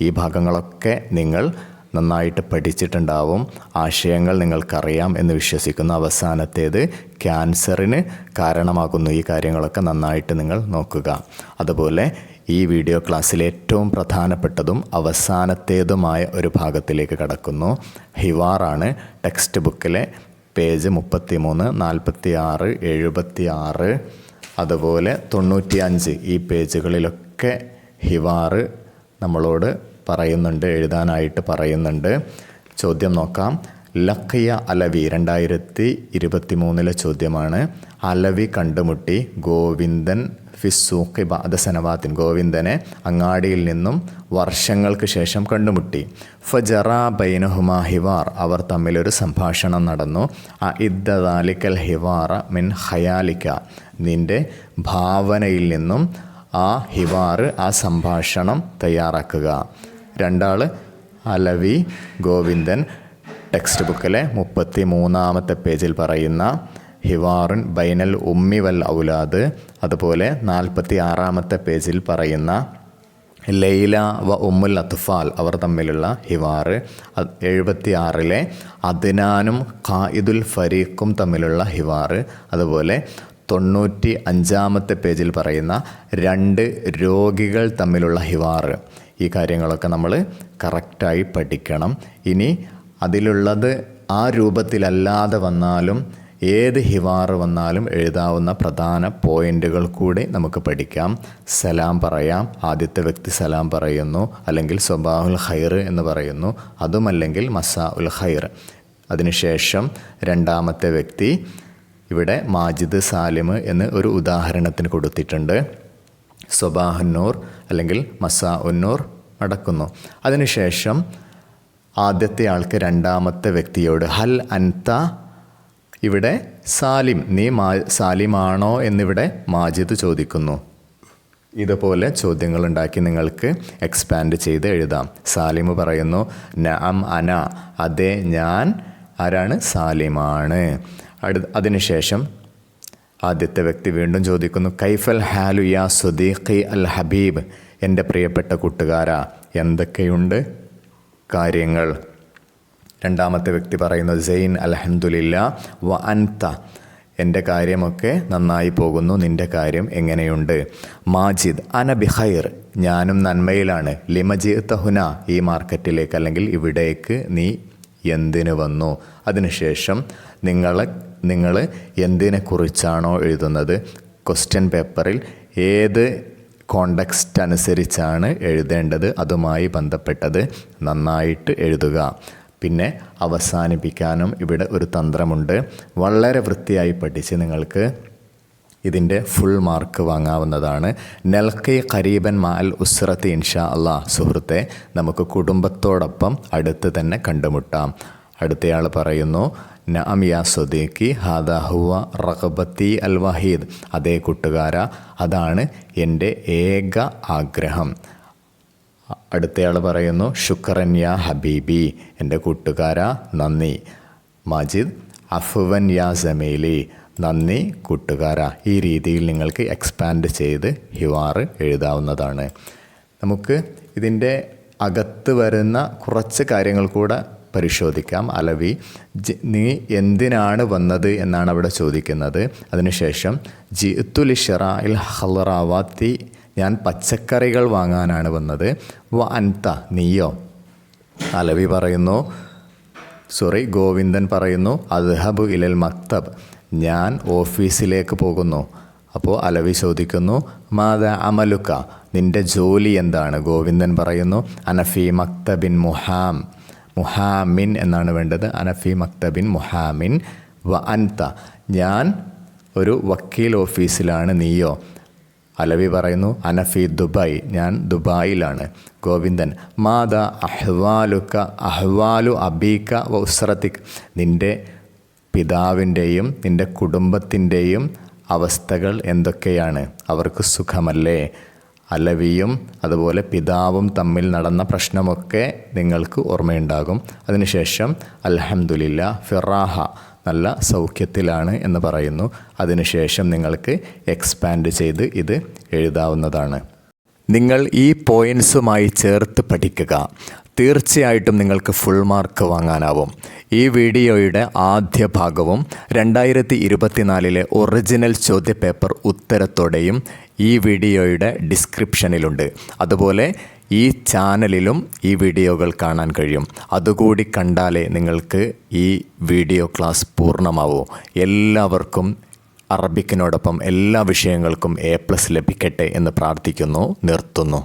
ഈ ഭാഗങ്ങളൊക്കെ നിങ്ങൾ നന്നായിട്ട് പഠിച്ചിട്ടുണ്ടാവും. ആശയങ്ങൾ നിങ്ങൾക്കറിയാം എന്ന് വിശ്വസിക്കുന്നു. അവസാനത്തേത് ക്യാൻസറിന് കാരണമാകുന്നു. ഈ കാര്യങ്ങളൊക്കെ നന്നായിട്ട് നിങ്ങൾ നോക്കുക. അതുപോലെ ഈ വീഡിയോ ക്ലാസ്സിലെ ഏറ്റവും പ്രധാനപ്പെട്ടതും അവസാനത്തേതുമായ ഒരു ഭാഗത്തിലേക്ക് കടക്കുന്നു. ഹിവാറാണ്. ടെക്സ്റ്റ് ബുക്കിലെ പേജ് 33, 46, 76 അതുപോലെ 95 ഈ പേജുകളിലൊക്കെ ഹിവാറ് നമ്മളോട് പറയുന്നുണ്ട്, എഴുതാനായിട്ട് പറയുന്നുണ്ട്. ചോദ്യം നോക്കാം. ലഖിയ അലവി 2023 ചോദ്യമാണ്. അലവി കണ്ടുമുട്ടി ഗോവിന്ദൻ ഫിസ്സൂഖി ബഅദ സനവാത്തിൻ. ഗോവിന്ദനെ അങ്ങാടിയിൽ നിന്നും വർഷങ്ങൾക്ക് ശേഷം കണ്ടുമുട്ടി. ഫജറ ബൈനഹുമാ ഹിവാർ. അവർ തമ്മിലൊരു സംഭാഷണം നടന്നു. അഇദ്ദാലിക്കൽ ഹിവാറ മിൻ ഖയാലിക. നിൻ്റെ ഭാവനയിൽ നിന്നും ആ ഹിവാറ്, ആ സംഭാഷണം തയ്യാറാക്കുക. രണ്ടാൾ അലവി, ഗോവിന്ദൻ. ടെക്സ്റ്റ് ബുക്കിലെ 33 പേജിൽ പറയുന്ന ഹിവാറുൻ ബൈനൽ ഉമ്മി വൽ ഔലാദ്. അതുപോലെ 46 പേജിൽ പറയുന്ന ലൈല വ ഉമ്മുൽ അത്ഫാൽ അവർ തമ്മിലുള്ള ഹിവാറ്. 76 അദ്നാനും ഖായിദുൽ ഫരീഖും തമ്മിലുള്ള ഹിവാറ്. അതുപോലെ 95 പേജിൽ പറയുന്ന 2 രോഗികൾ തമ്മിലുള്ള ഹിവാറ്. ഈ കാര്യങ്ങളൊക്കെ നമ്മൾ കറക്റ്റായി പഠിക്കണം. ഇനി അതിലുള്ളത് ആ രൂപത്തിലല്ലാതെ വന്നാലും ഏത് ഹിവാറ് വന്നാലും എഴുതാവുന്ന പ്രധാന പോയിൻ്റുകൾ കൂടി നമുക്ക് പഠിക്കാം. സലാം പറയാം. ആദ്യത്തെ വ്യക്തി സലാം പറയുന്നു, അല്ലെങ്കിൽ സ്വബാഹുൽ ഖൈർ എന്ന് പറയുന്നു. അതുമല്ലെങ്കിൽ മസാ ഉൽ ഖൈർ. അതിനുശേഷം രണ്ടാമത്തെ വ്യക്തി ഇവിടെ മാജിദ്, സാലിം എന്ന് ഒരു ഉദാഹരണത്തിന് കൊടുത്തിട്ടുണ്ട്. സ്വബാഹുന്നൂർ അല്ലെങ്കിൽ മസാ ഉന്നൂർ നടക്കുന്നു. അതിനുശേഷം ആദ്യത്തെ ആൾക്ക് രണ്ടാമത്തെ വ്യക്തിയോട് ഹൽ അൻത, ഇവിടെ സാലിം, നീ സാലിമാണോ എന്നിവിടെ മാജിദ് ചോദിക്കുന്നു. ഇതുപോലെ ചോദ്യങ്ങളുണ്ടാക്കി നിങ്ങൾക്ക് എക്സ്പാൻഡ് ചെയ്ത് എഴുതാം. സാലിം പറയുന്നു നഅം അന, അതെ ഞാൻ ആരാണ്? സാലിമാണ്. അതിനുശേഷം ആദ്യത്തെ വ്യക്തി വീണ്ടും ചോദിക്കുന്നു കൈഫൽ ഹാലു യാ സുദീഖി അൽ ഹബീബ്. എൻ്റെ പ്രിയപ്പെട്ട കൂട്ടുകാരാ, എന്തൊക്കെയുണ്ട് കാര്യങ്ങൾ? രണ്ടാമത്തെ വ്യക്തി പറയുന്നു സെയിൻ അൽഹംദുലില്ലാ വ അൻത, എൻ്റെ കാര്യമൊക്കെ നന്നായി പോകുന്നു, നിൻ്റെ കാര്യം എങ്ങനെയുണ്ട്? മാജിദ് അന ബിഖൈർ, ഞാനും നന്മയിലാണ്. ലിമജിഅത ഹുന, ഈ മാർക്കറ്റിലേക്ക് അല്ലെങ്കിൽ ഇവിടേക്ക് നീ എന്തിനു വന്നു? അതിനുശേഷം നിങ്ങൾ എന്തിനെക്കുറിച്ചാണോ എഴുതുന്നത്, ക്വസ്റ്റ്യൻ പേപ്പറിൽ ഏത് കോണ്ടെക്സ്റ്റ് അനുസരിച്ചാണ് എഴുതേണ്ടത് അതുമായി ബന്ധപ്പെട്ടത് നന്നായിട്ട് എഴുതുക. പിന്നെ അവസാനിപ്പിക്കാനും ഇവിടെ ഒരു തന്ത്രമുണ്ട്. വളരെ വൃത്തിയായി പഠിച്ച് നിങ്ങൾക്ക് ഇതിൻ്റെ ഫുൾ മാർക്ക് വാങ്ങാവുന്നതാണ്. നെൽക്കി ഖരീബൻ മാൽ ഉസ്രത്ത് ഇൻഷാ അല്ലാഹ്. സുഹൃത്തെ, നമുക്ക് കുടുംബത്തോടൊപ്പം അടുത്ത് തന്നെ കണ്ടുമുട്ടാം. അടുത്തയാൾ പറയുന്നു നഅം യാ സ്വദീഖി ഹാദാ ഹുവ റഗ്ബത്തി അൽ വഹീദ്. അതേ കൂട്ടുകാരാ, അതാണ് എൻ്റെ ഏക ആഗ്രഹം. അടുത്തയാൾ പറയുന്നു ശുക്രൻ യാ ഹബീബി, എൻ്റെ കൂട്ടുകാരാ നന്ദി. മാജിദ് അഫ്വൻ യാ സമീലി, നന്ദി കൂട്ടുകാരാ. ഈ രീതിയിൽ നിങ്ങൾക്ക് എക്സ്പാൻഡ് ചെയ്ത് ഹിവാറ് എഴുതാവുന്നതാണ്. നമുക്ക് ഇതിൻ്റെ അകത്ത് വരുന്ന കുറച്ച് കാര്യങ്ങൾ കൂടെ പരിശോധിക്കാം. അലവി നീ എന്തിനാണ് വന്നത് എന്നാണ് അവിടെ ചോദിക്കുന്നത്. അതിനുശേഷം ജിഅ്തു ലിശ്റാഇൽ ഖളറാവാത്തി, ഞാൻ പച്ചക്കറികൾ വാങ്ങാനാണ് വന്നത്. വ അൻത, നീയോ? അലവി പറയുന്നു ഗോവിന്ദൻ പറയുന്നു അദ്ഹബു ഇലൽ മക്തബ്, ഞാൻ ഓഫീസിലേക്ക് പോകുന്നു. അപ്പോൾ അലവി ചോദിക്കുന്നു മാദ അമലുക, നിൻ്റെ ജോലി എന്താണ്? ഗോവിന്ദൻ പറയുന്നു അനഫി മക്തബിൻ മുഹാമിൻ എന്നാണ് വേണ്ടത്. അനഫി മക്തബിൻ മുഹാമിൻ. വ അൻത, ഞാൻ ഒരു വക്കീൽ ഓഫീസിലാണ്, നീയോ? അലവി പറയുന്നു അനഫി ദുബായ്, ഞാൻ ദുബായിലാണ്. ഗോവിന്ദൻ മാദ അഹ്വാലുക അഹ്വാലു അബീക വ ഉസ്രതിക്, നിൻ്റെ പിതാവിൻ്റെയും നിൻ്റെ കുടുംബത്തിൻ്റെയും അവസ്ഥകൾ എന്തൊക്കെയാണ്? അവർക്ക് സുഖമല്ലേ? അലവിയും അതുപോലെ പിതാവും തമ്മിൽ നടന്ന പ്രശ്നമൊക്കെ നിങ്ങൾക്ക് ഓർമ്മയുണ്ടാകും. അതിനുശേഷം അൽഹംദുലില്ലാ ഫിറാഹ, നല്ല സൗഖ്യത്തിലാണ് എന്ന് പറയുന്നു. അതിനുശേഷം നിങ്ങൾക്ക് എക്സ്പാൻഡ് ചെയ്ത് ഇത് എഴുതാവുന്നതാണ്. നിങ്ങൾ ഈ പോയിൻറ്സുമായി ചേർത്ത് പഠിക്കുക. തീർച്ചയായിട്ടും നിങ്ങൾക്ക് ഫുൾ മാർക്ക് വാങ്ങാനാവും. ഈ വീഡിയോയുടെ ആദ്യ ഭാഗവും 2024 ഒറിജിനൽ ചോദ്യപേപ്പർ ഉത്തരത്തോടെയും ഈ വീഡിയോയുടെ ഡിസ്ക്രിപ്ഷനിലുണ്ട്. അതുപോലെ ഈ ചാനലിലും ഈ വീഡിയോകൾ കാണാൻ കഴിയും. അതുകൂടി കണ്ടാലേ നിങ്ങൾക്ക് ഈ വീഡിയോ ക്ലാസ് പൂർണ്ണമാവൂ. എല്ലാവർക്കും അറബിക്കിനോടൊപ്പം എല്ലാ വിഷയങ്ങൾക്കും A+ ലഭിക്കട്ടെ എന്ന് പ്രാർത്ഥിക്കുന്നു. നിർത്തുന്നു.